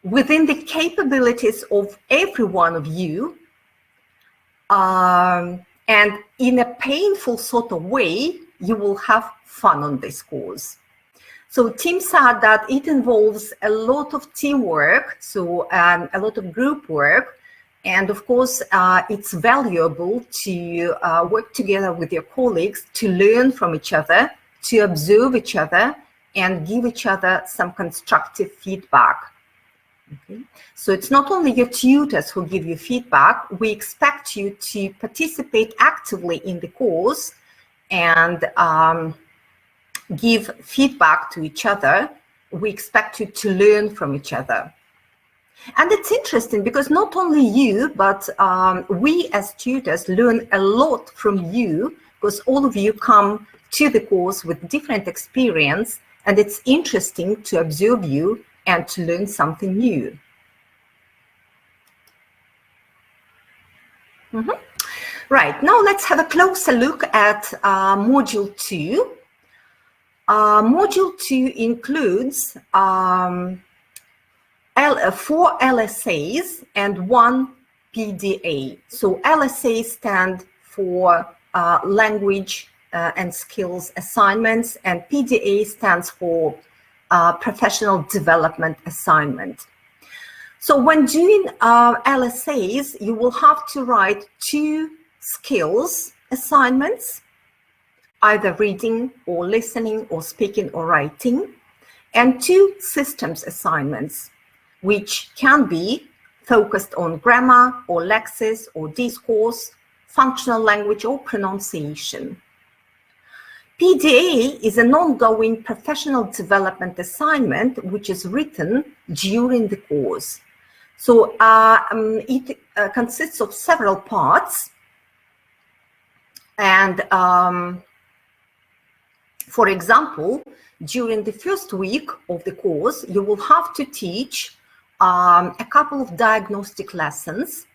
within the capabilities of every one of you, and in a painful sort of way, you will have fun on this course. So Tim said that it involves a lot of teamwork, so a lot of group work, and of course, it's valuable to work together with your colleagues, to learn from each other, to observe each other, and give each other some constructive feedback. Okay. So it's not only your tutors who give you feedback, we expect you to participate actively in the course and give feedback to each other. We expect you to learn from each other. And it's interesting because not only you, but we as tutors learn a lot from you, because all of you come to the course with different experience, and it's interesting to observe you and to learn something new. Right, now let's have a closer look at Module 2. Module 2 includes 4 LSAs and 1 PDA. So LSA stand for language and skills assignments, and PDA stands for professional development assignment. So when doing LSAs, you will have to write 2 skills assignments, either reading or listening or speaking or writing, and 2 systems assignments, which can be focused on grammar or lexis or discourse, functional language or pronunciation. PDA is an ongoing professional development assignment which is written during the course. So it consists of several parts, and for example, during the first week of the course, you will have to teach a couple of diagnostic lessons.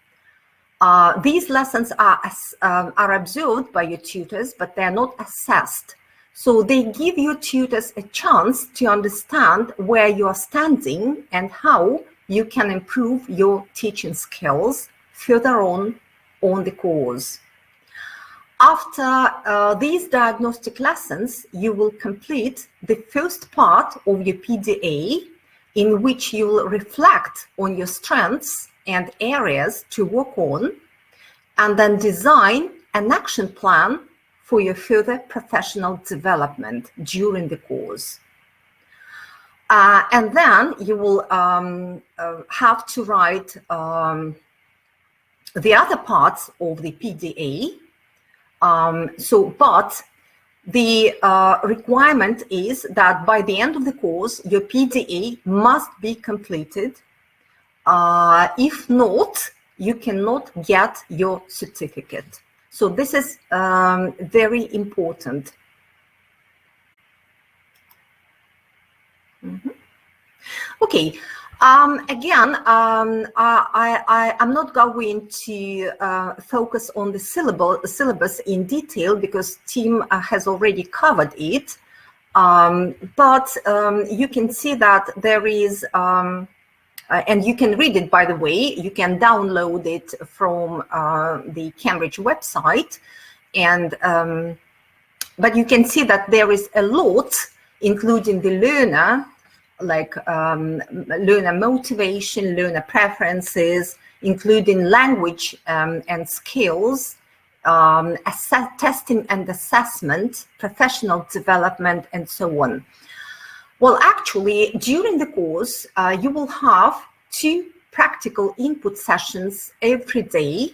These lessons are observed by your tutors, but they are not assessed. So they give your tutors a chance to understand where you are standing and how you can improve your teaching skills further on the course. After these diagnostic lessons, you will complete the first part of your PDA, in which you will reflect on your strengths and areas to work on, and then design an action plan for your further professional development during the course. And then you will have to write the other parts of the PDA. But the requirement is that by the end of the course, your PDA must be completed. If not, you cannot get your certificate. So this is very important. Okay. Again, I'm not going to focus on the syllabus in detail because Tim has already covered it. But you can see that there is, and you can read it, by the way, you can download it from the Cambridge website. And but you can see that there is a lot, including the learner, like learner motivation, learner preferences, including language and skills, testing and assessment, professional development, and so on. Well, actually, during the course, you will have 2 practical input sessions every day,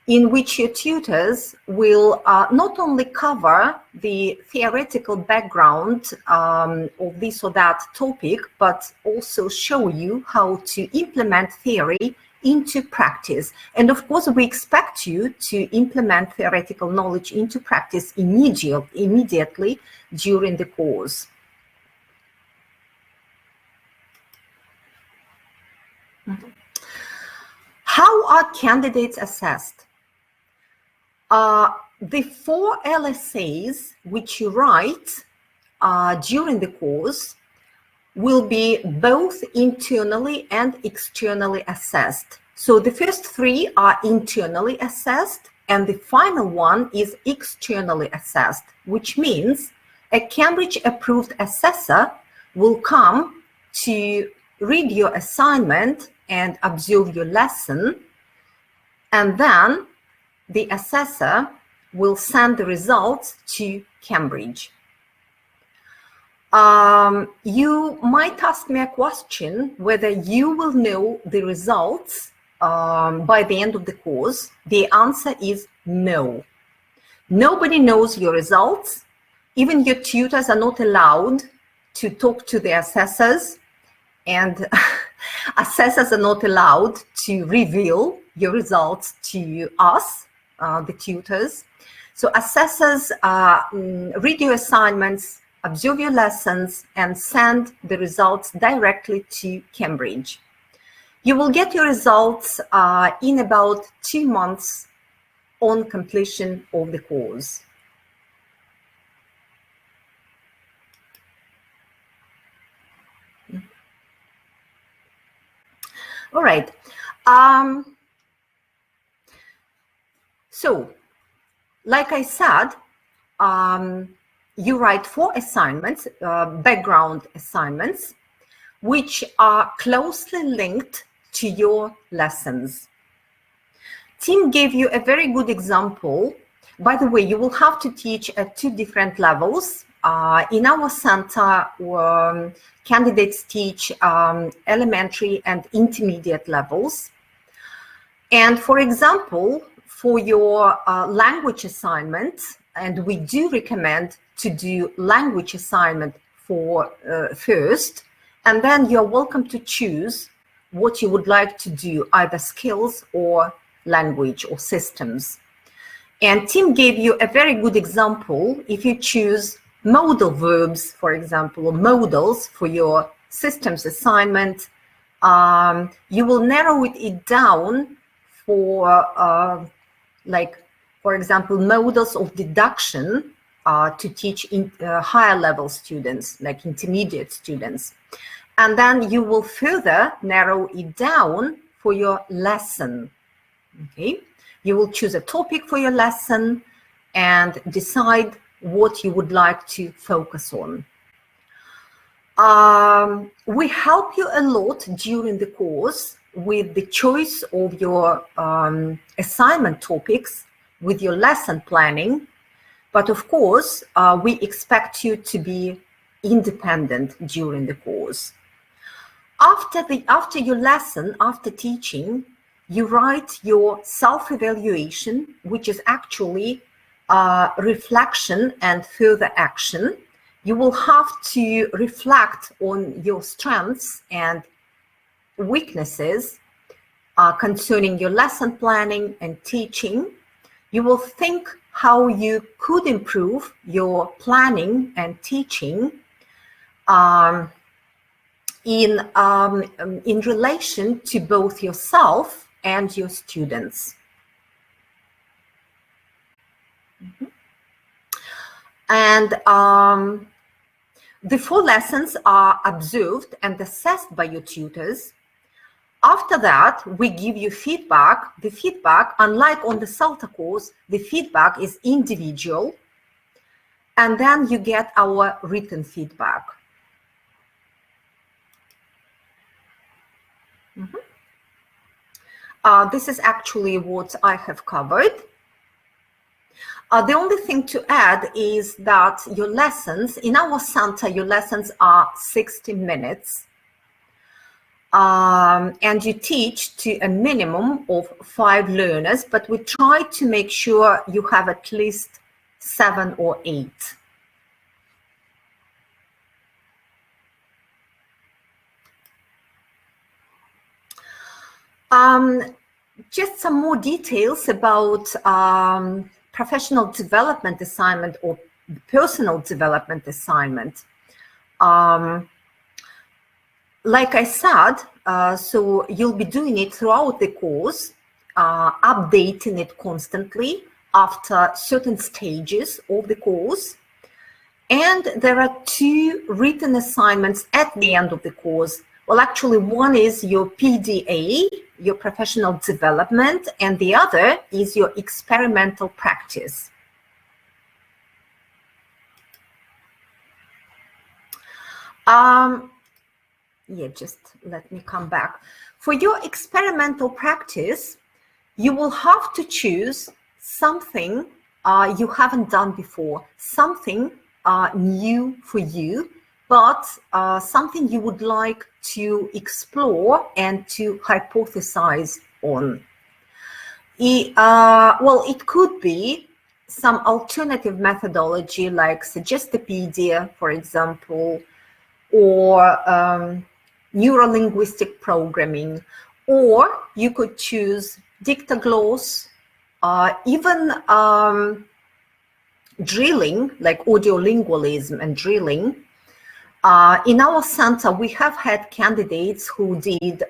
in which your tutors will not only cover the theoretical background of this or that topic, but also show you how to implement theory into practice. And of course, we expect you to implement theoretical knowledge into practice immediately during the course. How are candidates assessed? The 4 LSAs which you write during the course will be both internally and externally assessed. So the first 3 are internally assessed, and the final one is externally assessed, which means a Cambridge-approved assessor will come to read your assignment and observe your lesson, and then the assessor will send the results to Cambridge. You might ask me a question whether you will know the results by the end of the course. The answer is no. Nobody knows your results. Even your tutors are not allowed to talk to the assessors, and assessors are not allowed to reveal your results to us, the tutors. So assessors read your assignments, observe your lessons, and send the results directly to Cambridge. You will get your results in about 2 months on completion of the course. All right. So, like I said, you write 4 assignments, background assignments, which are closely linked to your lessons. Tim gave you a very good example. By the way, you will have to teach at 2 different levels. In our center, candidates teach elementary and intermediate levels. And for example, for your language assignment, and we do recommend to do language assignment for first, and then you're welcome to choose what you would like to do, either skills or language or systems. And Tim gave you a very good example. If you choose modal verbs, for example, or modals for your systems assignment, you will narrow it down for, like, for example, modals of deduction to teach higher level students, like intermediate students. And then you will further narrow it down for your lesson. Okay, you will choose a topic for your lesson and decide what you would like to focus on. We help you a lot during the course with the choice of your assignment topics, with your lesson planning, but of course, we expect you to be independent during the course. After your lesson, after teaching, you write your self-evaluation, which is actually reflection and further action. You will have to reflect on your strengths and weaknesses concerning your lesson planning and teaching. You will think how you could improve your planning and teaching in relation to both yourself and your students. And the 4 lessons are observed and assessed by your tutors. After that, we give you feedback. The feedback, unlike on the CELTA course, the feedback is individual. And then you get our written feedback. This is actually what I have covered. The only thing to add is that your lessons, in our center, your lessons are 60 minutes. And you teach to a minimum of 5 learners, but we try to make sure you have at least 7 or 8. Just some more details about professional development assignment or personal development assignment. Like I said, So you'll be doing it throughout the course, updating it constantly after certain stages of the course. And there are 2 written assignments at the end of the course. Well, actually, one is your PDA, your professional development, and the other is your experimental practice. Yeah, just let me come back. For your experimental practice, you will have to choose something you haven't done before, something new for you, but something you would like to explore and to hypothesize on. Well, it could be some alternative methodology like Suggestopedia, for example, or neurolinguistic programming, or you could choose Dictogloss, even drilling, like audiolingualism and drilling. In our center, we have had candidates who did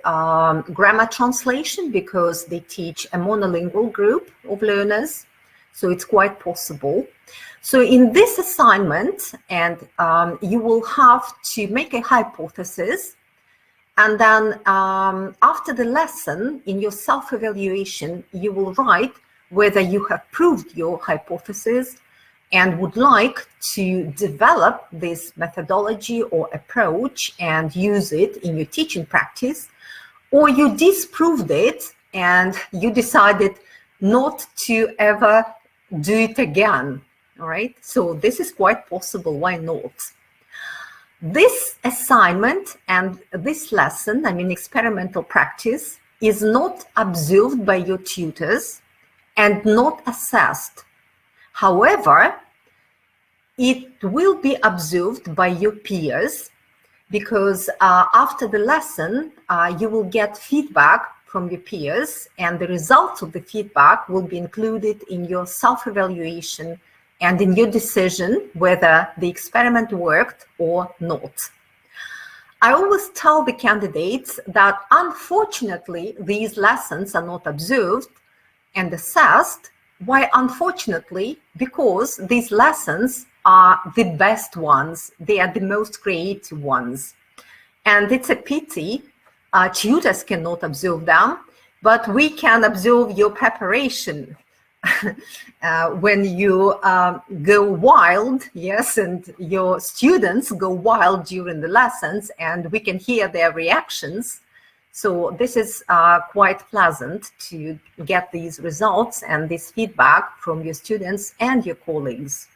grammar translation because they teach a monolingual group of learners, so it's quite possible. So in this assignment, and you will have to make a hypothesis, and then after the lesson, in your self-evaluation, you will write whether you have proved your hypothesis and would like to develop this methodology or approach and use it in your teaching practice, or you disproved it and you decided not to ever do it again. All right, so this is quite possible. Why not? This assignment and this lesson, I mean experimental practice, is not observed by your tutors and not assessed. However, it will be observed by your peers, because after the lesson, you will get feedback from your peers, and the results of the feedback will be included in your self-evaluation and in your decision whether the experiment worked or not. I always tell the candidates that unfortunately these lessons are not observed and assessed. Why unfortunately? Because these lessons are the best ones. They are the most creative ones. And it's a pity tutors cannot observe them, but we can observe your preparation. When you go wild, yes, and your students go wild during the lessons, and we can hear their reactions. So this is quite pleasant to get these results and this feedback from your students and your colleagues.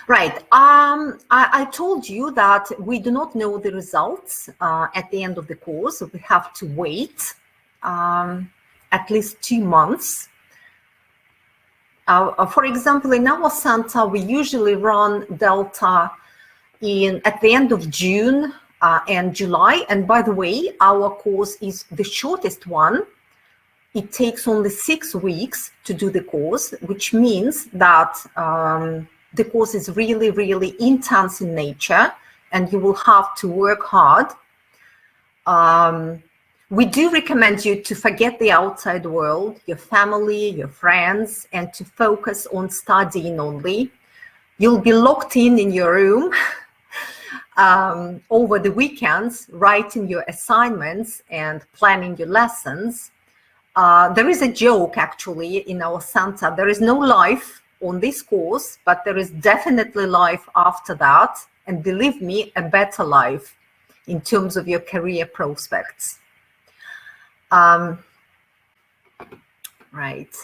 Right, I told you that we do not know the results at the end of the course. We have to wait at least 2 months. For example, in our center, we usually run Delta at the end of June and July. And by the way, our course is the shortest one. It takes only 6 weeks to do the course, which means that the course is really, really intense in nature, and you will have to work hard. We do recommend you to forget the outside world, your family, your friends, and to focus on studying only. You'll be locked in your room over the weekends, writing your assignments and planning your lessons. There is a joke actually in our center. There is no life on this course, but there is definitely life after that. And believe me, a better life in terms of your career prospects. Right.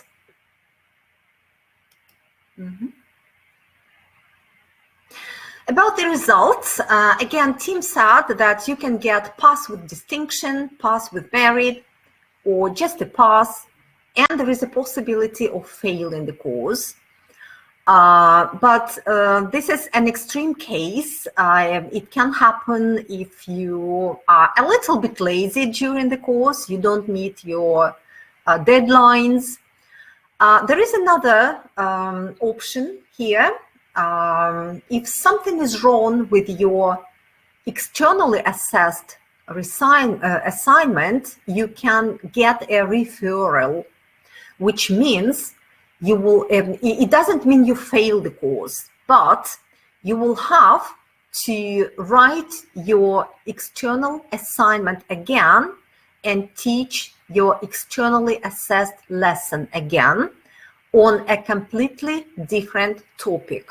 About the results, again, Tim said that you can get pass with distinction, pass with merit, or just a pass, and there is a possibility of failing the course. But this is an extreme case. It can happen if you are a little bit lazy during the course, you don't meet your deadlines. There is another option here. If something is wrong with your externally assessed assignment, you can get a referral, which means you will, it doesn't mean you fail the course, but you will have to write your external assignment again and teach your externally assessed lesson again on a completely different topic.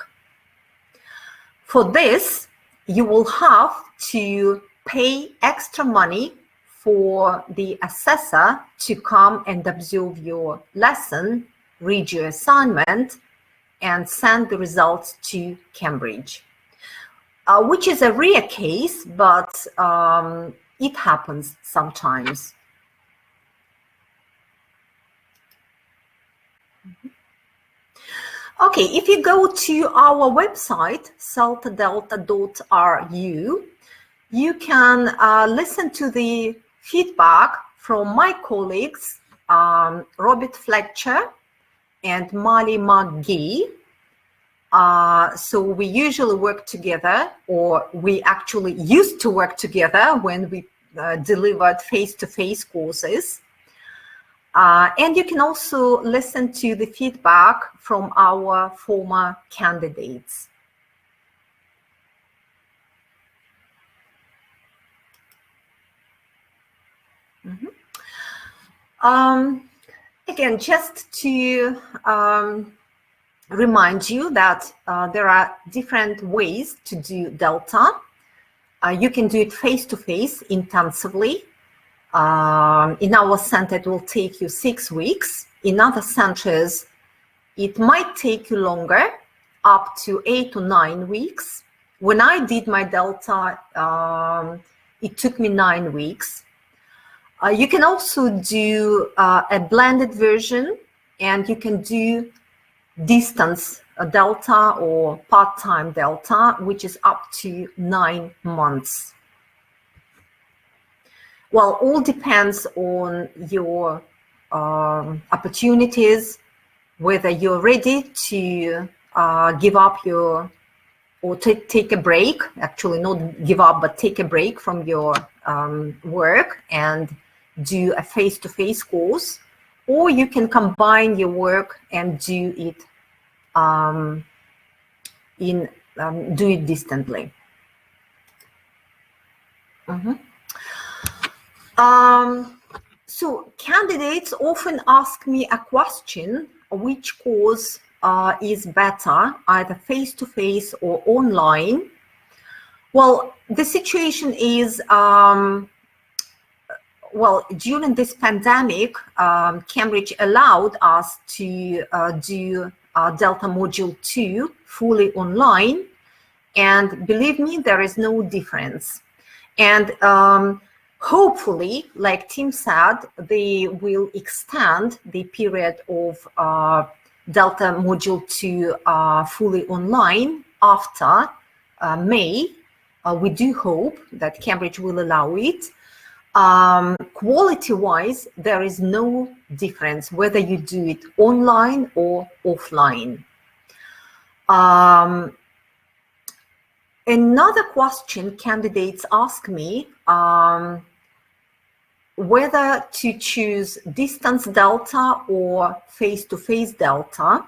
For this, you will have to pay extra money for the assessor to come and observe your lesson, read your assignment, and send the results to Cambridge, which is a rare case, but it happens sometimes. Okay, if you go to our website, saltadelta.ru, you can listen to the feedback from my colleagues, Robert Fletcher and Molly McGee. So we usually work together, or we actually used to work together when we delivered face-to-face courses. And you can also listen to the feedback from our former candidates. Again, just to remind you that there are different ways to do Delta. You can do it face-to-face intensively. In our center, it will take you 6 weeks. In other centers, it might take you longer, up to 8 to 9 weeks. When I did my Delta, it took me 9 weeks. You can also do a blended version, and you can do distance Delta or part-time Delta, which is up to 9 months. Well, all depends on your opportunities, whether you're ready to give up your, or take a break, actually not give up, but take a break from your work and do a face-to-face course, or you can combine your work and do it do it distantly. So candidates often ask me a question, which course is better, either face-to-face or online. Well, the situation is, well, during this pandemic, Cambridge allowed us to do Delta Module 2 fully online. And believe me, there is no difference. And hopefully, like Tim said, they will extend the period of Delta Module 2 fully online after May. We do hope that Cambridge will allow it. Quality-wise, there is no difference whether you do it online or offline. Another question candidates ask me, whether to choose distance Delta or face-to-face Delta.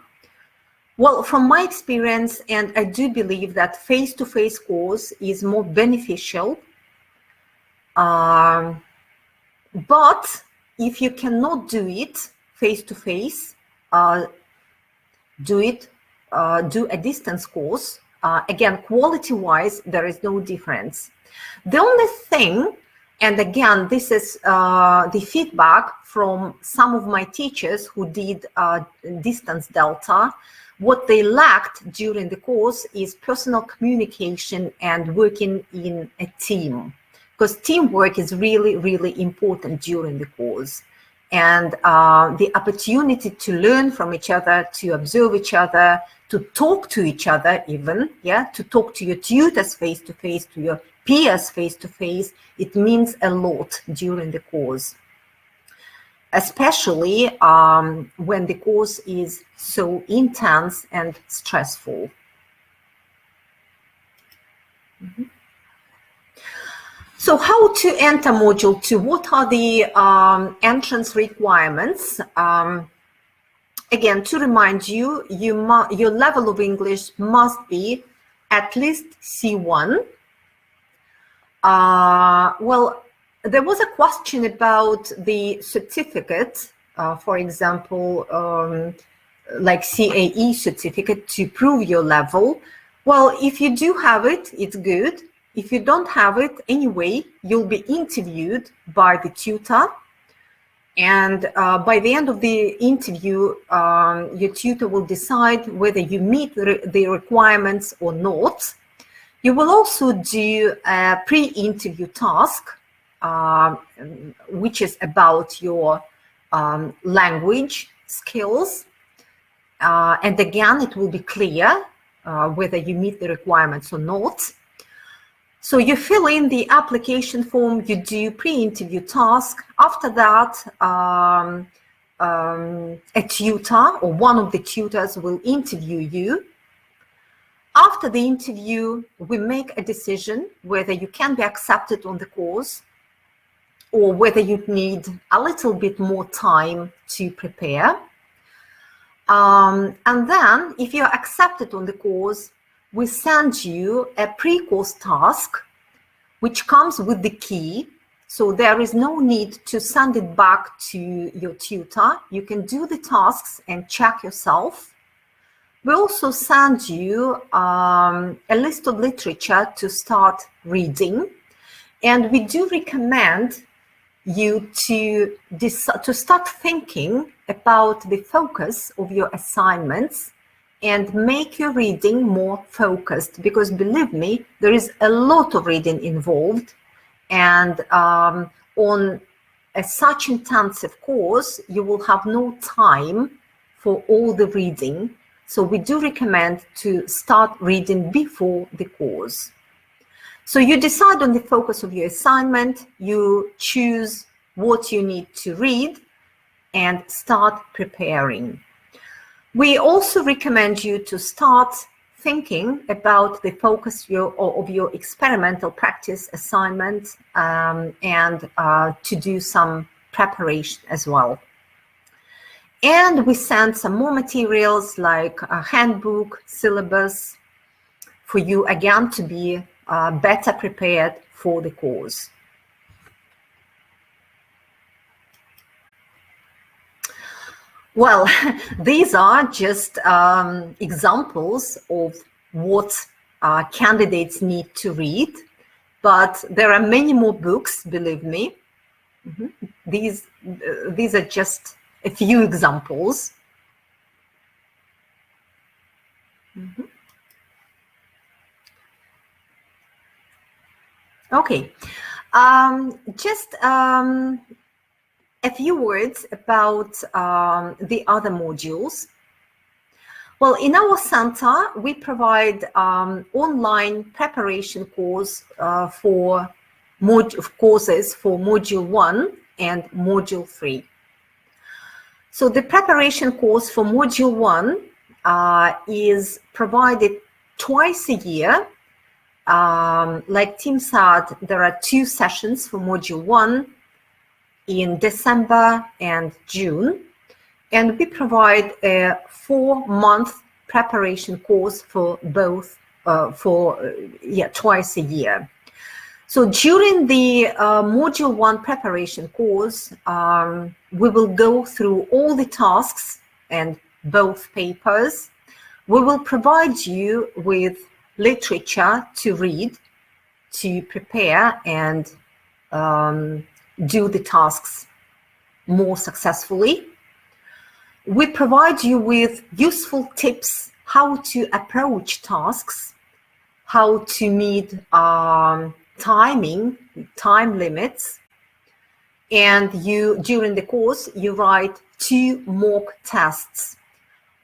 Well, from my experience, and I do believe that face-to-face course is more beneficial. But if you cannot do it face-to-face, do a distance course. Again, quality-wise, there is no difference. The only thing, and again, this is the feedback from some of my teachers who did distance Delta, what they lacked during the course is personal communication and working in a team. Because teamwork is really, really important during the course. And the opportunity to learn from each other, to observe each other, to talk to each other even, yeah, to talk to your tutors face-to-face, to your peers face-to-face, it means a lot during the course. Especially when the course is so intense and stressful. So how to enter module 2? What are the entrance requirements? Again, to remind you, your level of English must be at least C1. Well, there was a question about the certificate, for example, like CAE certificate to prove your level. Well, if you do have it, it's good. If you don't have it, anyway, you'll be interviewed by the tutor. And by the end of the interview, your tutor will decide whether you meet the requirements or not. You will also do a pre-interview task, which is about your language skills. And again, it will be clear whether you meet the requirements or not. So you fill in the application form, you do pre-interview task. After that, a tutor or one of the tutors will interview you. After the interview, we make a decision whether you can be accepted on the course or whether you need a little bit more time to prepare. And then, if you're accepted on the course, we send you a pre-course task, which comes with the key. So there is no need to send it back to your tutor. You can do the tasks and check yourself. We also send you a list of literature to start reading. And we do recommend you to start thinking about the focus of your assignments and make your reading more focused, because believe me, there is a lot of reading involved, and on such intensive course, you will have no time for all the reading. So we do recommend to start reading before the course. So you decide on the focus of your assignment, you choose what you need to read and start preparing. We also recommend you to start thinking about the focus of your experimental practice assignment and to do some preparation as well. And we send some more materials like a handbook, syllabus, for you again to be better prepared for the course. Well, these are just examples of what candidates need to read, but there are many more books, believe me. These are just a few examples. Okay, just a few words about the other modules. Well, in our center, we provide online preparation course for courses for Module 1 and Module 3. So the preparation course for Module 1 is provided twice a year. Like Tim said, there are 2 sessions for Module 1 in December and June, and we provide a 4-month preparation course for both twice a year. So during the Module 1 preparation course, we will go through all the tasks and both papers. We will provide you with literature to read, to prepare and do the tasks more successfully. We provide you with useful tips how to approach tasks, how to meet time limits, and during the course you write 2 mock tests.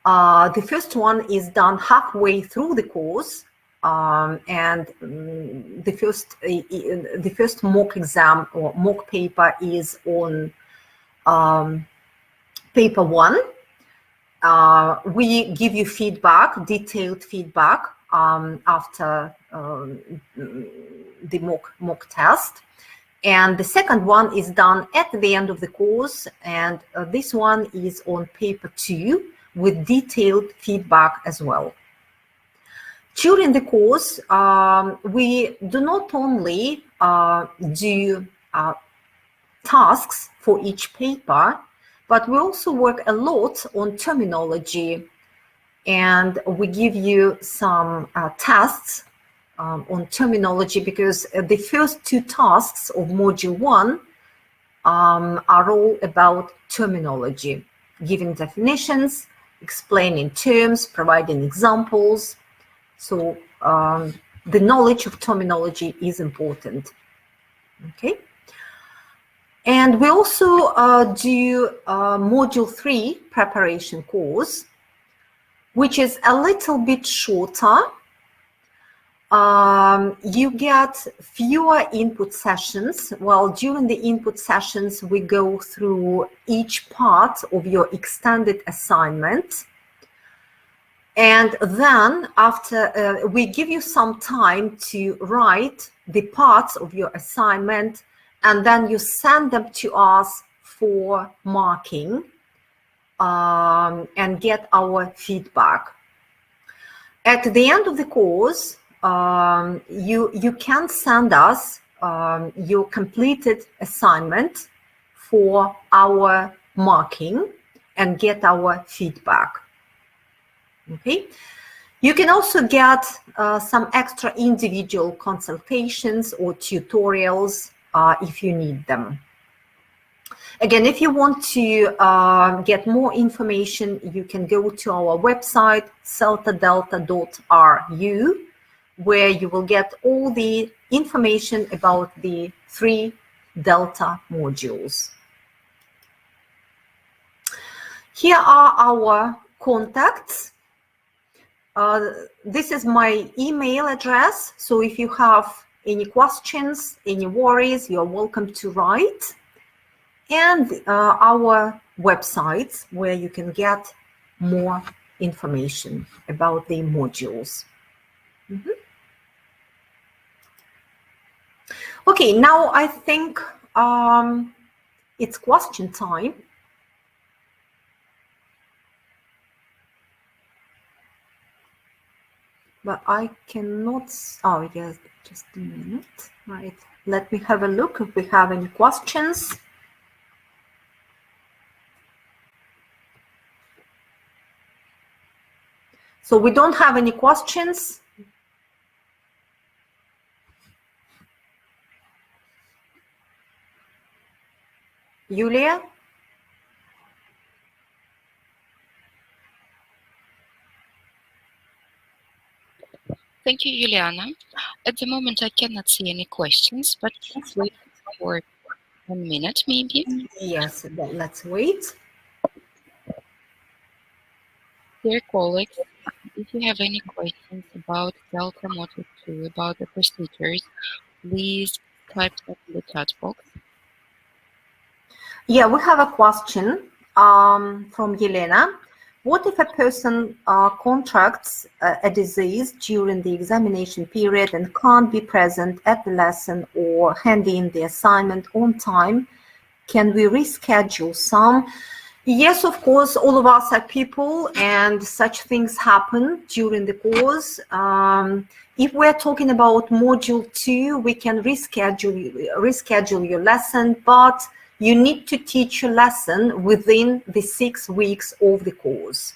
The first one is done halfway through the course, and the first mock exam or mock paper is on paper 1. We give you feedback, detailed feedback after the mock test. And the second one is done at the end of the course, and this one is on paper 2 with detailed feedback as well. During the course, we do not only do tasks for each paper, but we also work a lot on terminology, and we give you some tests on terminology, because the first 2 tasks of module 1 are all about terminology, giving definitions, explaining terms, providing examples. So the knowledge of terminology is important. Okay. And we also do module 3 preparation course, which is a little bit shorter. You get fewer input sessions. Well, during the input sessions, we go through each part of your extended assignment. And then after, we give you some time to write the parts of your assignment, and then you send them to us for marking and get our feedback. At the end of the course, you can send us your completed assignment for our marking and get our feedback. Okay. You can also get some extra individual consultations or tutorials if you need them. Again, if you want to get more information, you can go to our website, celtadelta.ru, where you will get all the information about the 3 Delta modules. Here are our contacts. This is my email address, so if you have any questions, any worries, you're welcome to write. And our websites, where you can get more information about the modules. Okay, now I think it's question time. But I cannot, oh yes, just a minute. Right, let me have a look if we have any questions. So we don't have any questions. Yulia? Thank you, Juliana. At the moment, I cannot see any questions, but let's wait for 1 minute, maybe. Yes, let's wait. Dear colleagues, if you have any questions about Delta Module 2, about the procedures, please type them in the chat box. Yeah, we have a question from Yelena. What if a person contracts a disease during the examination period and can't be present at the lesson or hand in the assignment on time? Can we reschedule some? Yes, of course, all of us are people and such things happen during the course. If we're talking about module 2, we can reschedule your lesson, but you need to teach your lesson within the 6 weeks of the course.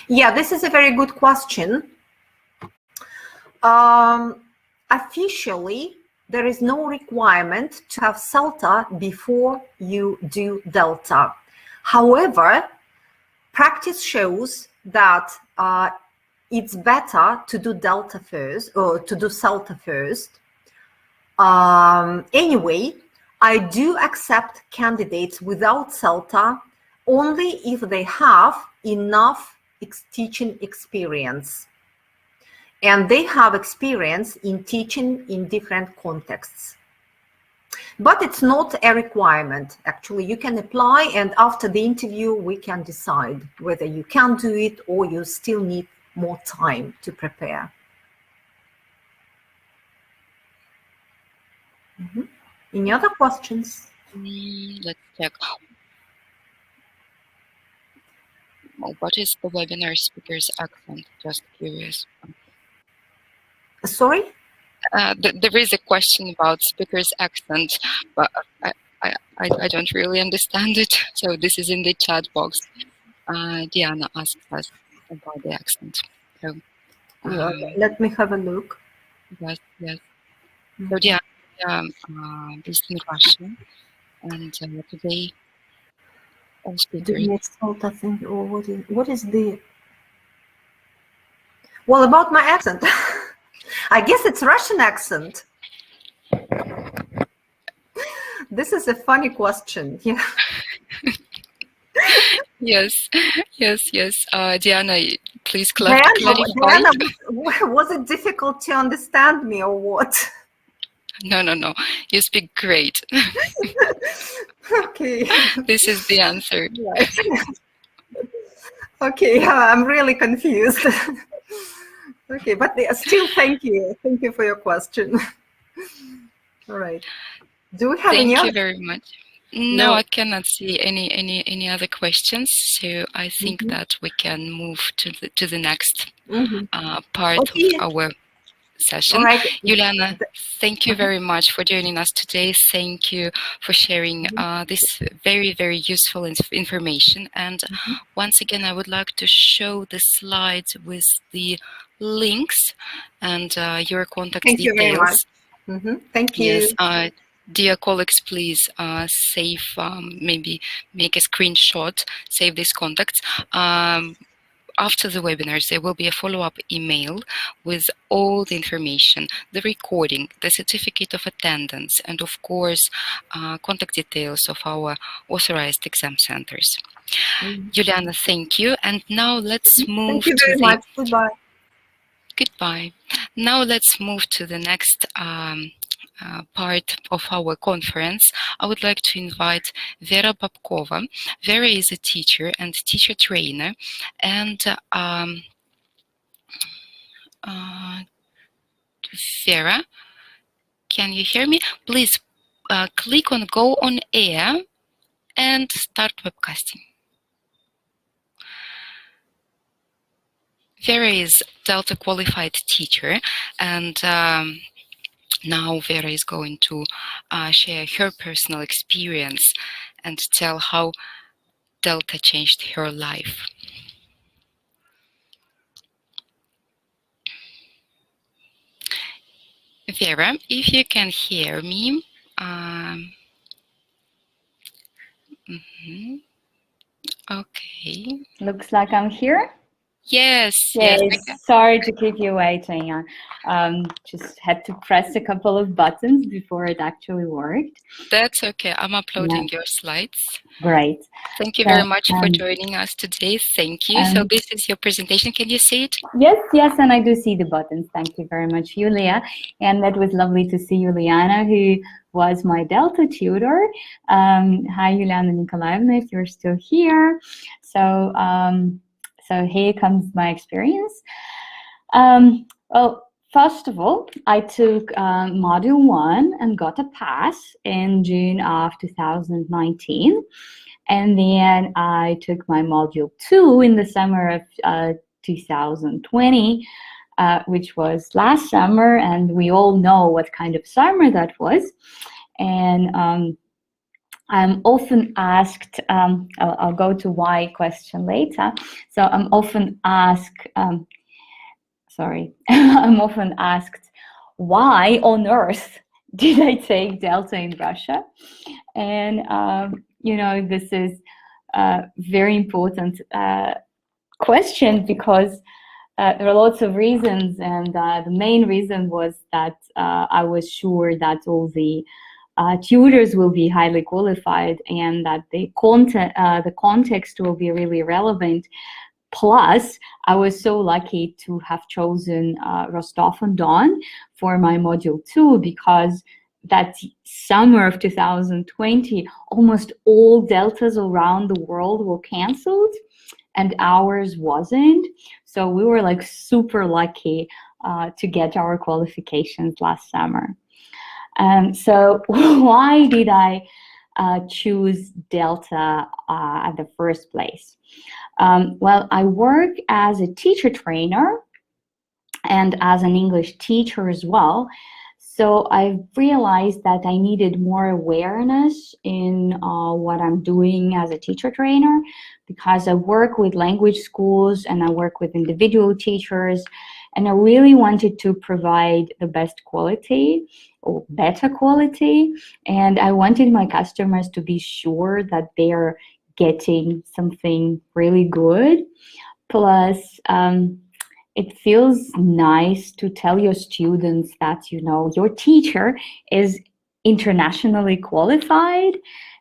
Yeah, this is a very good question. Officially, there is no requirement to have CELTA before you do Delta. However, practice shows that it's better to do Delta first, or to do CELTA first. Anyway, I do accept candidates without CELTA only if they have enough teaching experience. And they have experience in teaching in different contexts. But it's not a requirement. Actually, you can apply, and after the interview, we can decide whether you can do it or you still need more time to prepare. Any other questions? Let's check. What is the webinar speaker's accent? Just curious. Sorry? There is a question about speaker's accent, but I don't really understand it. So this is in the chat box. Diana asks us about the accent. So Let me have a look. yes. So Diana based in Russia, and today all speakers. What is the... Well, about my accent. I guess it's Russian accent. This is a funny question. Yeah. Yes. Diana, please Diana, clarify. was it difficult to understand me or what? No. You speak great. Okay. This is the answer. Right. Okay, I'm really confused. Okay, but still, thank you. Thank you for your question. All right. Do we have any other? Thank you very much. No, I cannot see any other questions. So I think that we can move to the next part of our session. All right. Juliana, thank you very much for joining us today. Thank you for sharing this very, very useful information. And once again, I would like to show the slides with the links and your contact details. You very much. Thank you. Yes, dear colleagues, please save, maybe make a screenshot, save these contacts. After the webinars, there will be a follow-up email with all the information, the recording, the certificate of attendance, and of course, contact details of our authorized exam centers. Juliana, thank you. And now let's move Thank you very much. Goodbye. Goodbye. Now let's move to the next part of our conference. I would like to invite Vera Babkova. Vera is a teacher and teacher trainer, and Vera, can you hear me? Please click on Go on Air and start webcasting. Vera is Delta qualified teacher, and now Vera is going to share her personal experience and tell how Delta changed her life. Vera, if you can hear me. Okay. Looks like I'm here. Yes. Sorry to keep you waiting. Just had to press a couple of buttons before it actually worked. That's okay. I'm uploading your slides. Great. Thank you very much for joining us today. Thank you. So this is your presentation. Can you see it? Yes, and I do see the buttons. Thank you very much, Yulia. And that was lovely to see Juliana, who was my Delta tutor. Hi, Juliana Nikolaevna, if you're still here. So here comes my experience. Well, first of all, I took Module 1 and got a pass in June of 2019. And then I took my Module 2 in the summer of 2020, which was last summer. And we all know what kind of summer that was. And I'm often asked, I'll go to why question later. So I'm often asked, I'm often asked, why on earth did I take Delta in Russia? And, you know, this is a very important question because there are lots of reasons. And the main reason was that I was sure that all the tutors will be highly qualified and that the context will be really relevant. Plus, I was so lucky to have chosen Rostov-on-Don for my Module 2 because that summer of 2020, almost all deltas around the world were canceled and ours wasn't. So we were like super lucky to get our qualifications last summer. So why did I choose Delta at the first place? Well, I work as a teacher trainer and as an English teacher as well. So I realized that I needed more awareness in what I'm doing as a teacher trainer, because I work with language schools and I work with individual teachers, and I really wanted to provide the best quality or better quality. And I wanted my customers to be sure that they're getting something really good. Plus, it feels nice to tell your students that, you know, your teacher is internationally qualified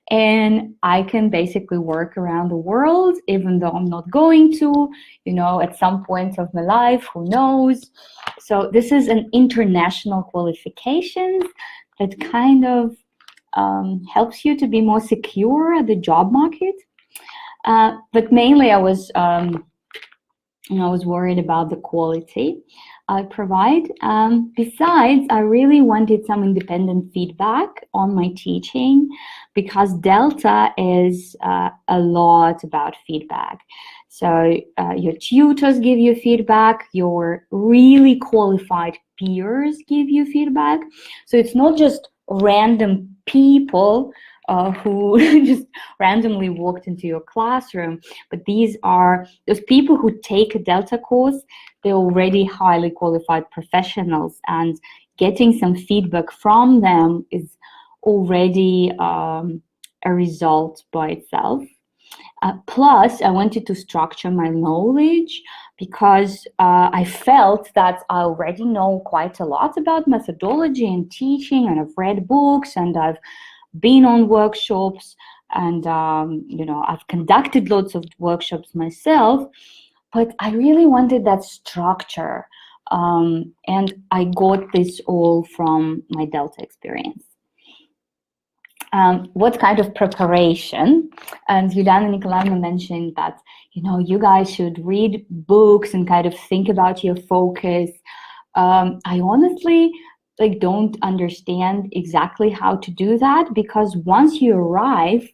and I can basically work around the world, even though I'm not going to, you know, at some point of my life, who knows. So this is an international qualification that kind of helps you to be more secure at the job market. But mainly I was worried about the quality I provide. Besides, I really wanted some independent feedback on my teaching, because Delta is a lot about feedback. So your tutors give you feedback, your really qualified peers give you feedback. So it's not just random people who just randomly walked into your classroom, but these are those people who take a Delta course. They're already highly qualified professionals, and getting some feedback from them is already a result by itself. Plus, I wanted to structure my knowledge, because I felt that I already know quite a lot about methodology and teaching, and I've read books and I've been on workshops, and you know, I've conducted lots of workshops myself, but I really wanted that structure, and I got this all from my Delta experience. What kind of preparation? And Juliana Nikolaevna mentioned that, you know, you guys should read books and kind of think about your focus. I honestly don't understand exactly how to do that, because once you arrive,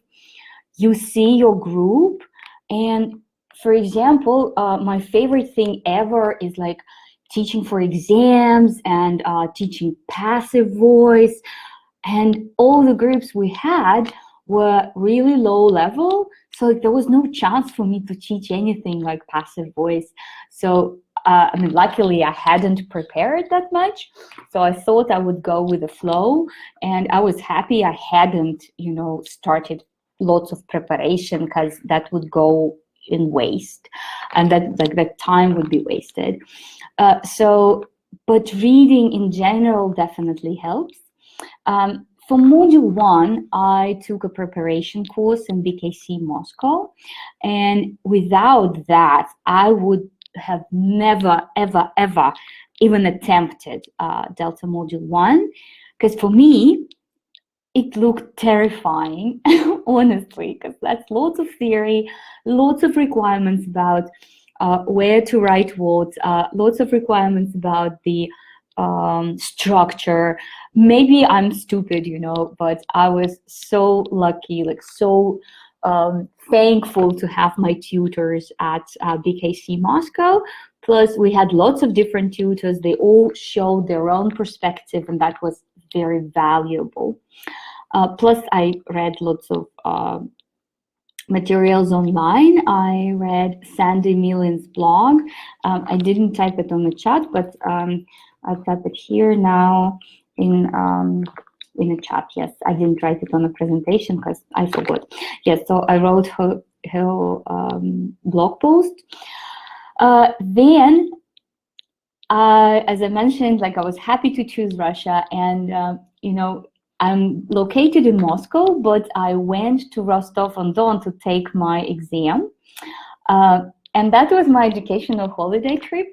you see your group. And for example, my favorite thing ever is like teaching for exams and teaching passive voice. And all the groups we had were really low level. So like, there was no chance for me to teach anything like passive voice. So I mean, luckily I hadn't prepared that much. So I thought I would go with the flow, and I was happy I hadn't, you know, started lots of preparation, because that would go in waste, and that time would be wasted. But reading in general definitely helps. For module 1, I took a preparation course in BKC Moscow, and without that, I would have never, ever, ever even attempted Delta module 1, because for me, it looked terrifying, honestly, because that's lots of theory, lots of requirements about where to write what, lots of requirements about the structure. Maybe I'm stupid, you know, but I was so lucky, like so thankful to have my tutors at BKC Moscow. Plus, we had lots of different tutors. They all showed their own perspective, and that was very valuable. Plus, I read lots of materials online. I read Sandy Millen's blog. I didn't type it on the chat, but I've typed it here now in a chat. Yes, I didn't write it on a presentation because I forgot. Yes, so I wrote her blog post. Then, as I mentioned, like I was happy to choose Russia, and you know, I'm located in Moscow, but I went to Rostov-on-Don to take my exam, and that was my educational holiday trip.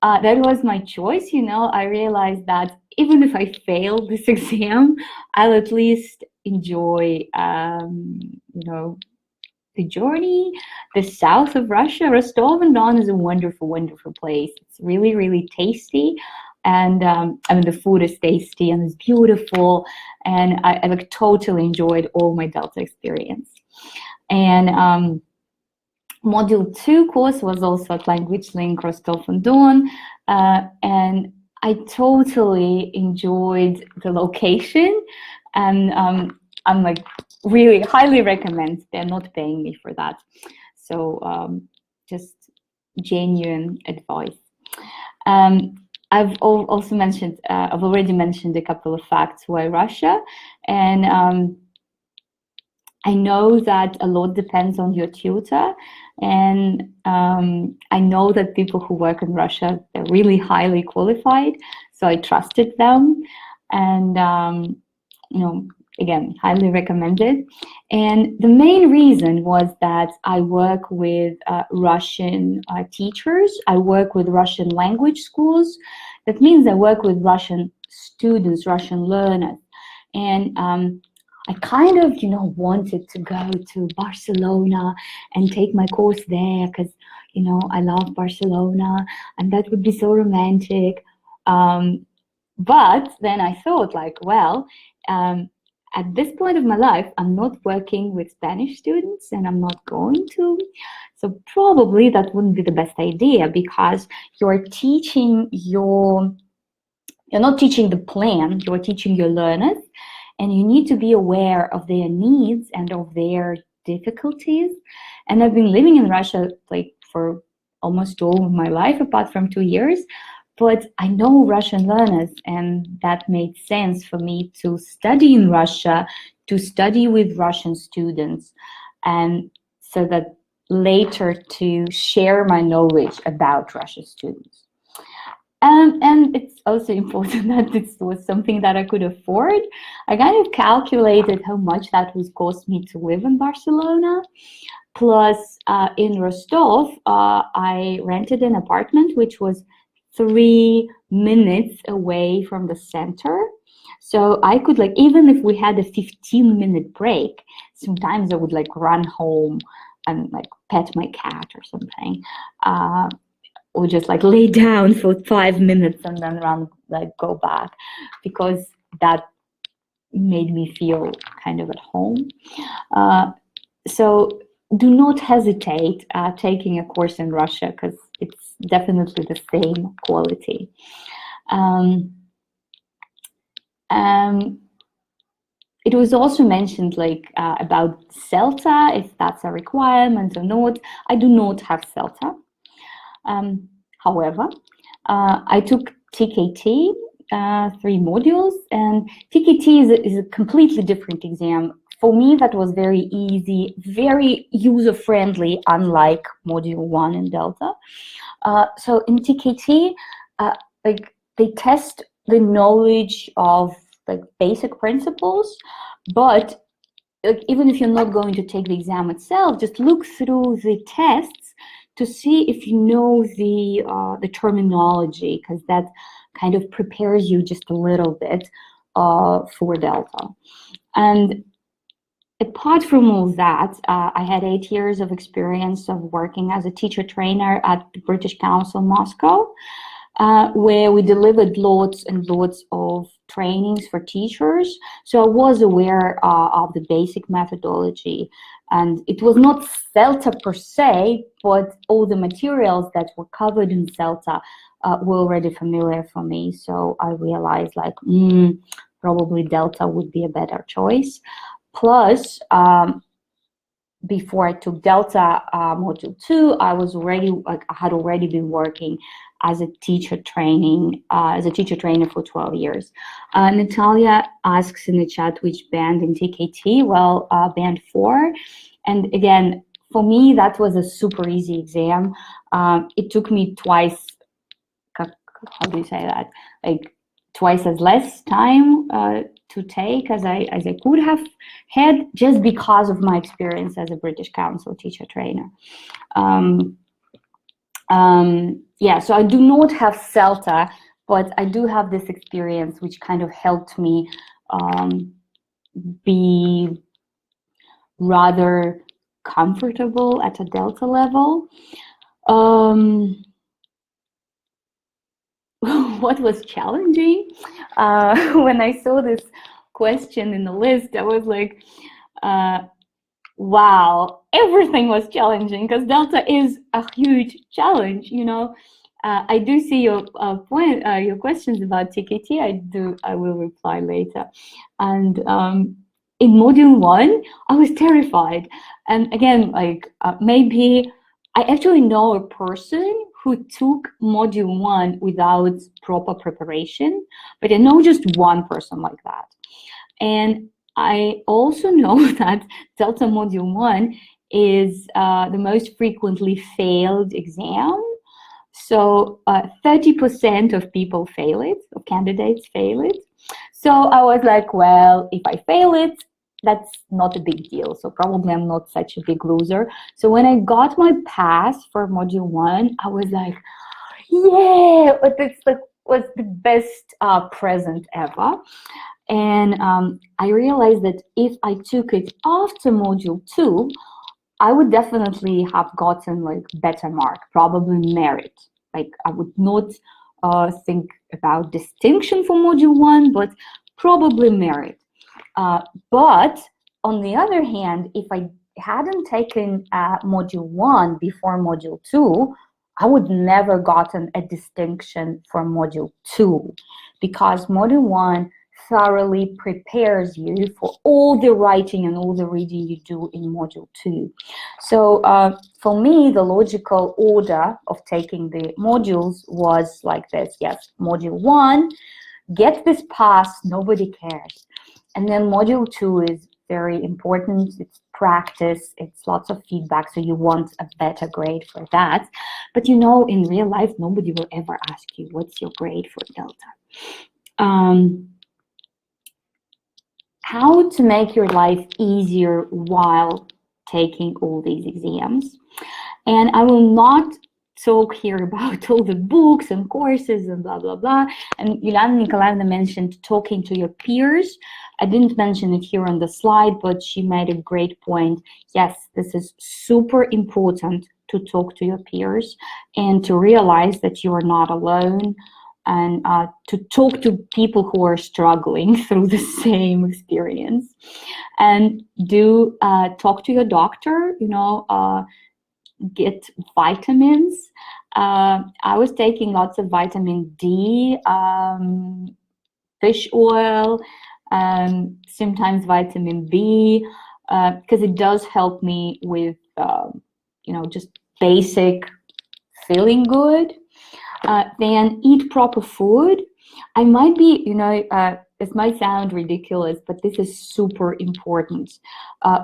That was my choice, you know. I realized that even if I fail this exam, I'll at least enjoy, you know, the journey. The south of Russia, Rostov-on-Don, is a wonderful, wonderful place. It's really, really tasty. And I mean, the food is tasty and it's beautiful. And I like totally enjoyed all my Delta experience. And Module 2 course was also at Language Link Rostov-on-Don. And I totally enjoyed the location. And I'm like, really highly recommend. They're not paying me for that. So just genuine advice. I've also mentioned, I've already mentioned a couple of facts why Russia. And I know that a lot depends on your tutor. And I know that people who work in Russia, they're really highly qualified. So I trusted them. And, you know, again, highly recommended. And the main reason was that I work with Russian teachers. I work with Russian language schools. That means I work with Russian students, Russian learners. And I kind of, you know, wanted to go to Barcelona and take my course there because, you know, I love Barcelona and that would be so romantic. But then I thought, like, well, at this point of my life, I'm not working with Spanish students and I'm not going to. So probably that wouldn't be the best idea because you're not teaching the plan, you're teaching your learners, and you need to be aware of their needs and of their difficulties. And I've been living in Russia like for almost all of my life, apart from 2 years. But I know Russian learners, and that made sense for me to study in Russia, to study with Russian students, and so that later to share my knowledge about Russian students. And it's also important that this was something that I could afford. I kind of calculated how much that would cost me to live in Barcelona. Plus, in Rostov, I rented an apartment which was 3 minutes away from the center. So I could, like, even if we had a 15-minute break, sometimes I would like run home and like pet my cat or something, or just like lay down for 5 minutes and then run, like go back, because that made me feel kind of at home. So do not hesitate taking a course in Russia, because it's definitely the same quality. It was also mentioned like about CELTA, if that's a requirement or not. I do not have CELTA. However, I took TKT, 3 modules, and TKT is a completely different exam. For me, that was very easy, very user-friendly, unlike Module 1 in Delta. So in TKT, like they test the knowledge of like basic principles, but like, even if you're not going to take the exam itself, just look through the tests to see if you know the terminology, because that kind of prepares you just a little bit for Delta. And apart from all that, I had 8 years of experience of working as a teacher trainer at the British Council Moscow, where we delivered lots and lots of trainings for teachers. So I was aware of the basic methodology, and it was not CELTA per se, but all the materials that were covered in CELTA were already familiar for me. So I realized like, probably Delta would be a better choice. Plus, before I took Delta Module 2, I had already been working as a teacher trainer for 12 years. Natalia asks in the chat which band in TKT. Well, band 4. And again, for me, that was a super easy exam. It took me twice, how do you say that? Like twice as less time to take as I could have had, just because of my experience as a British Council teacher trainer. Yeah, so I do not have CELTA, but I do have this experience which kind of helped me be rather comfortable at a Delta level. What was challenging? When I saw this question in the list, I was like, wow, everything was challenging, because Delta is a huge challenge, you know. I do see your your questions about TKT. I will reply later. And in module 1, I was terrified. And again, like maybe I actually know a person who took module 1 without proper preparation, but I know just one person like that. And I also know that Delta module 1 is the most frequently failed exam. So 30% of people fail it, of candidates fail it. So I was like, well, if I fail it, that's not a big deal. So probably I'm not such a big loser. So when I got my pass for module 1, I was like, yeah, but it's like was the best present ever. And I realized that if I took it after module 2, I would definitely have gotten like better mark, probably merit. Like I would not think about distinction for module 1, but probably merit. But on the other hand, if I hadn't taken module 1 before module 2, I would never gotten a distinction for module 2, because module 1 thoroughly prepares you for all the writing and all the reading you do in module 2. So for me, the logical order of taking the modules was like this. Yes, module 1, get this pass, nobody cares. And then module 2 is very important. It's practice, it's lots of feedback, so you want a better grade for that. But you know, in real life, nobody will ever ask you, what's your grade for Delta? How to make your life easier while taking all these exams. And I will not talk here about all the books and courses and blah, blah, blah. And Yuliana Nikolaevna mentioned talking to your peers. I didn't mention it here on the slide, but she made a great point. Yes, this is super important to talk to your peers and to realize that you are not alone, and to talk to people who are struggling through the same experience. And do talk to your doctor, you know, get vitamins. I was taking lots of vitamin D, fish oil, sometimes vitamin B, because it does help me with, you know, just basic feeling good. Then eat proper food. I might be, you know, this might sound ridiculous, but this is super important.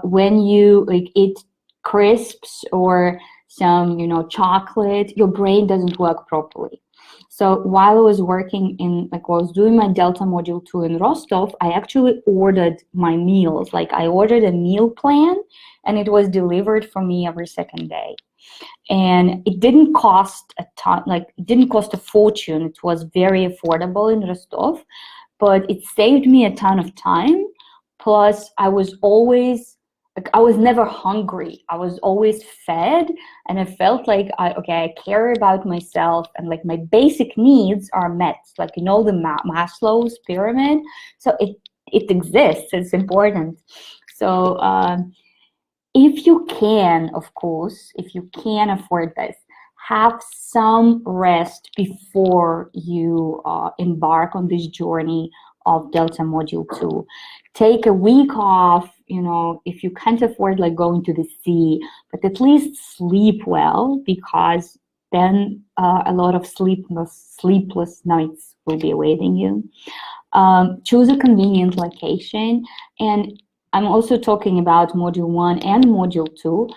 When you like eat crisps or some, you know, chocolate, your brain doesn't work properly. So while I was working in, like, while I was doing my Delta Module 2 in Rostov, I actually ordered my meals. Like, I ordered a meal plan, and it was delivered for me every second day. And it didn't cost a ton, like, it didn't cost a fortune. It was very affordable in Rostov, but it saved me a ton of time. Plus, I was always, like, I was never hungry. I was always fed, and I felt like, I care about myself, and like my basic needs are met. Like, you know, the Maslow's pyramid. So it exists, it's important. So if you can, of course, if you can afford this, have some rest before you embark on this journey of Delta Module 2. Take a week off, you know, if you can't afford like going to the sea, but at least sleep well, because then a lot of sleepless nights will be awaiting you. Choose a convenient location. And I'm also talking about Module 1 and Module 2.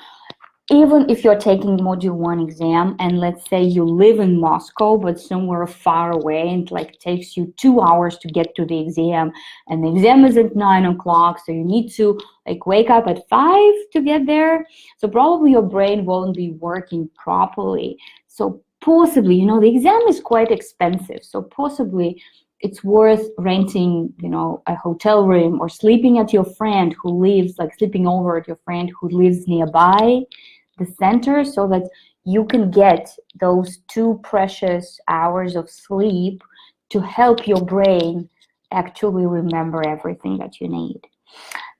Even if you're taking Module 1 exam, and let's say you live in Moscow, but somewhere far away, and like takes you 2 hours to get to the exam, and the exam is at 9 o'clock, so you need to like wake up at 5 to get there. So probably your brain won't be working properly. So possibly, you know, the exam is quite expensive, so possibly it's worth renting, you know, a hotel room or sleeping at your friend who lives, like sleeping over at your friend who lives nearby the center, so that you can get those 2 precious hours of sleep to help your brain actually remember everything that you need.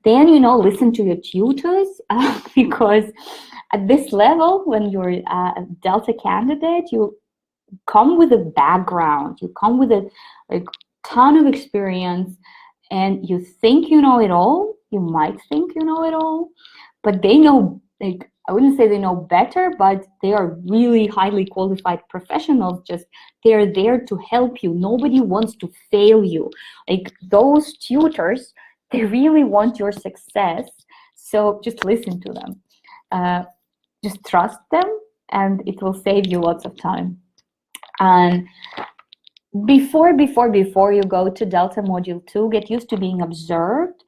Then, you know, listen to your tutors, because at this level, when you're a Delta candidate, you come with a background, you come with a ton of experience, and you think you know it all. You might think you know it all, but they know, like, I wouldn't say they know better, but they are really highly qualified professionals. Just they're there to help you. Nobody wants to fail you. Like, those tutors, they really want your success. So just listen to them. Just trust them, and it will save you lots of time. And before you go to Delta Module 2, get used to being observed,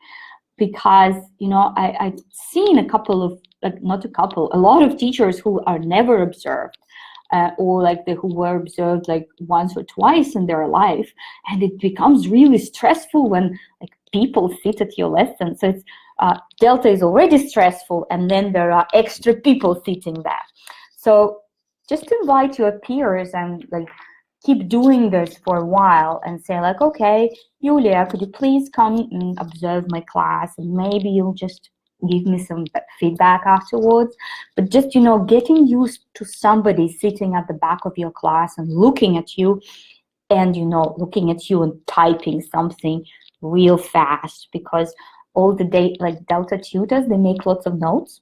because, you know, I've seen a couple of, like, not a couple, a lot of teachers who are never observed, or like who were observed like once or twice in their life, and it becomes really stressful when, like, people sit at your lesson. So it's Delta is already stressful, and then there are extra people sitting there. So just invite your peers and, like, keep doing this for a while and say, like, okay, Yulia, could you please come and observe my class, and maybe you'll just give me some feedback afterwards. But just, you know, getting used to somebody sitting at the back of your class and looking at you, and, you know, looking at you and typing something real fast, because all the day, like, Delta tutors, they make lots of notes,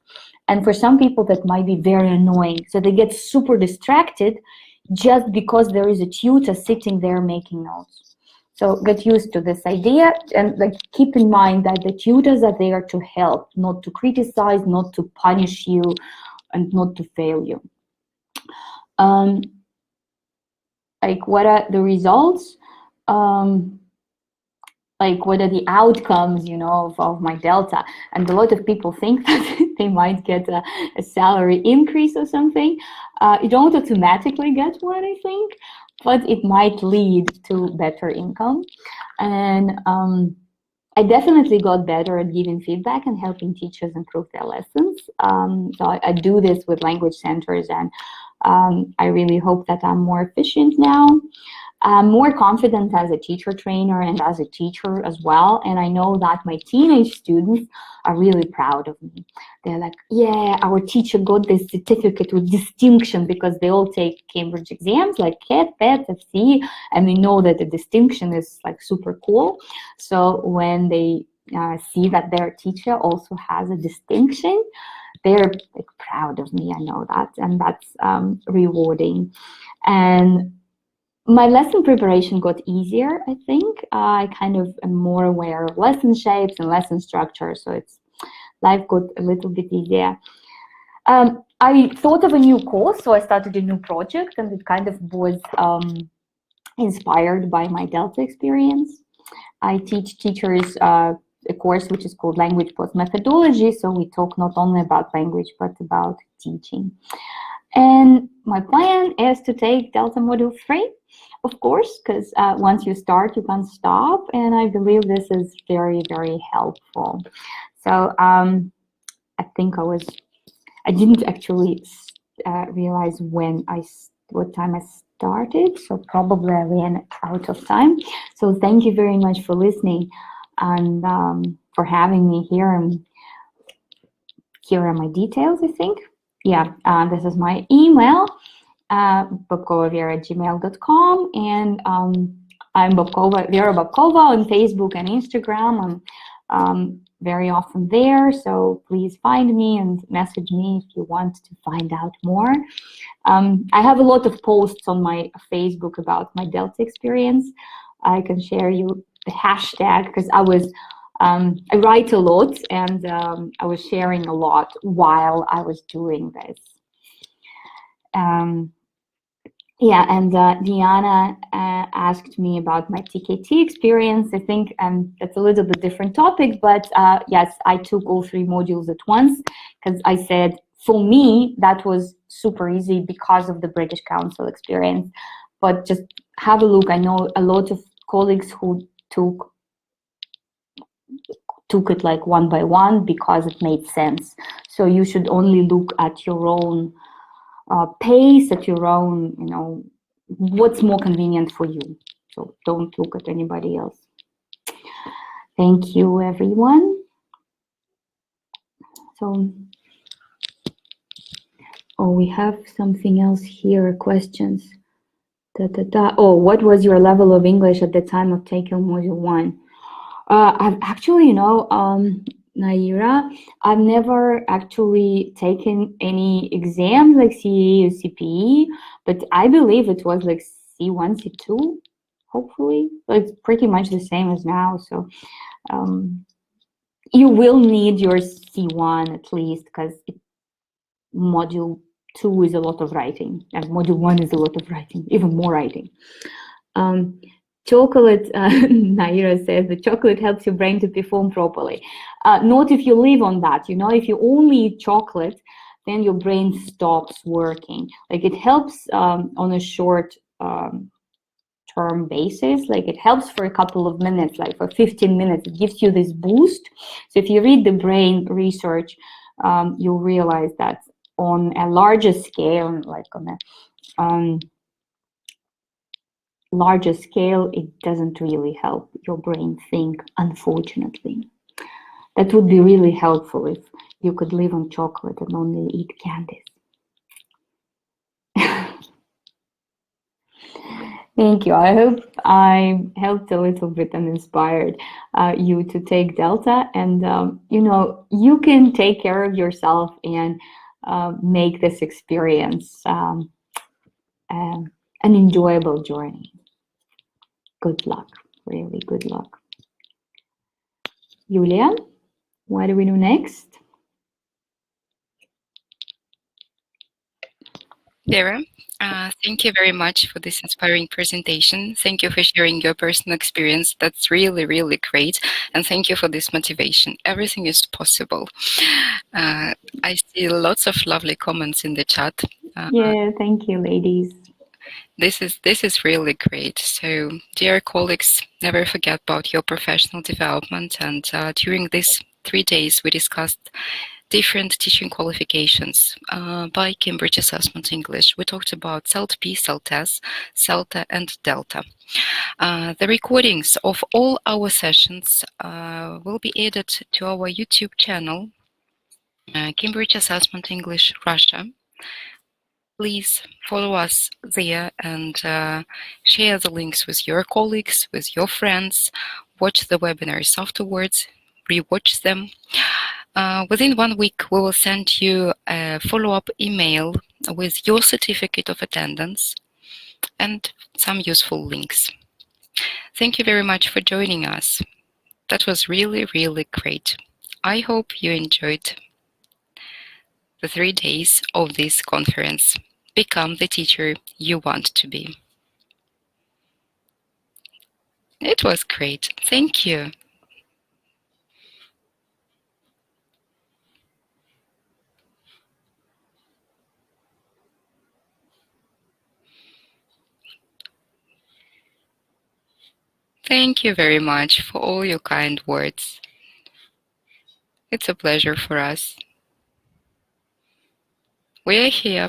and for some people that might be very annoying, so they get super distracted just because there is a tutor sitting there making notes. So get used to this idea, and, like, keep in mind that the tutors are there to help, not to criticize, not to punish you, and not to fail you. Like, what are the results? Like, what are the outcomes, you know, of my Delta? And a lot of people think that they might get a salary increase or something. You don't automatically get one, I think, but it might lead to better income. And I definitely got better at giving feedback and helping teachers improve their lessons. So I do this with language centers, and I really hope that I'm more efficient now. I'm more confident as a teacher trainer and as a teacher as well. And I know that my teenage students are really proud of me. They're like, yeah, our teacher got this certificate with distinction, because they all take Cambridge exams like CAT, PET, FC, and they know that the distinction is, like, super cool. So when they see that their teacher also has a distinction, they're, like, proud of me. I know that, and that's rewarding. And my lesson preparation got easier, I think. I kind of am more aware of lesson shapes and lesson structure, so life got a little bit easier. I thought of a new course, so I started a new project, and it kind of was inspired by my Delta experience. I teach teachers a course which is called Language Post Methodology, so we talk not only about language, but about teaching. And my plan is to take Delta Module 3, of course, because once you start, you can't stop. And I believe this is very, very helpful. So I think I didn't actually realize what time I started. So probably I ran out of time. So thank you very much for listening, and for having me here. And here are my details, I think. Yeah, this is my email, babkova@gmail.com, and I'm Vera Babkova on Facebook and Instagram. I'm very often there, so please find me and message me if you want to find out more. I have a lot of posts on my Facebook about my Delta experience. I can share you the hashtag, because I write a lot, and I was sharing a lot while I was doing this. Yeah, and Diana asked me about my TKT experience. I think that's a little bit different topic, but yes, I took all 3 modules at once, because I said for me, that was super easy because of the British Council experience. But just have a look. I know a lot of colleagues who took it like one by one because it made sense. So you should only look at your own pace, at your own, you know, what's more convenient for you. So don't look at anybody else. Thank you, everyone. So, oh, we have something else here, questions. Oh, what was your level of English at the time of taking module 1? I've actually, you know, Naira, I've never actually taken any exams like CE or CPE, but I believe it was like C1, C2, hopefully. It's pretty much the same as now. So you will need your C1 at least, because module 2 is a lot of writing, and module 1 is a lot of writing, even more writing. Chocolate, Naira says, the chocolate helps your brain to perform properly. Not if you live on that, you know, if you only eat chocolate, then your brain stops working. Like it helps on a short term basis, like it helps for a couple of minutes, like for 15 minutes, it gives you this boost. So if you read the brain research, you'll realize that on a larger scale, like on a larger scale, it doesn't really help your brain think, unfortunately. That would be really helpful if you could live on chocolate and only eat candies. Thank you. I hope I helped a little bit and inspired you to take Delta. And, you know, you can take care of yourself and make this experience an enjoyable journey. Good luck, really good luck. Julia, what do we do next? Vera, thank you very much for this inspiring presentation. Thank you for sharing your personal experience. That's really, really great. And thank you for this motivation. Everything is possible. I see lots of lovely comments in the chat. Yeah, thank you, ladies. This is really great. So, dear colleagues, never forget about your professional development. And during these 3 days, we discussed different teaching qualifications by Cambridge Assessment English. We talked about CELT-P, CELT-S, CELTA, and Delta. The recordings of all our sessions will be added to our YouTube channel, Cambridge Assessment English Russia. Please follow us there and share the links with your colleagues, with your friends. Watch the webinars afterwards, rewatch them. Within 1 week, we will send you a follow-up email with your certificate of attendance and some useful links. Thank you very much for joining us. That was really, really great. I hope you enjoyed the 3 days of this conference. Become the teacher you want to be. It was great. Thank you. Thank you very much for all your kind words. It's a pleasure for us. We are here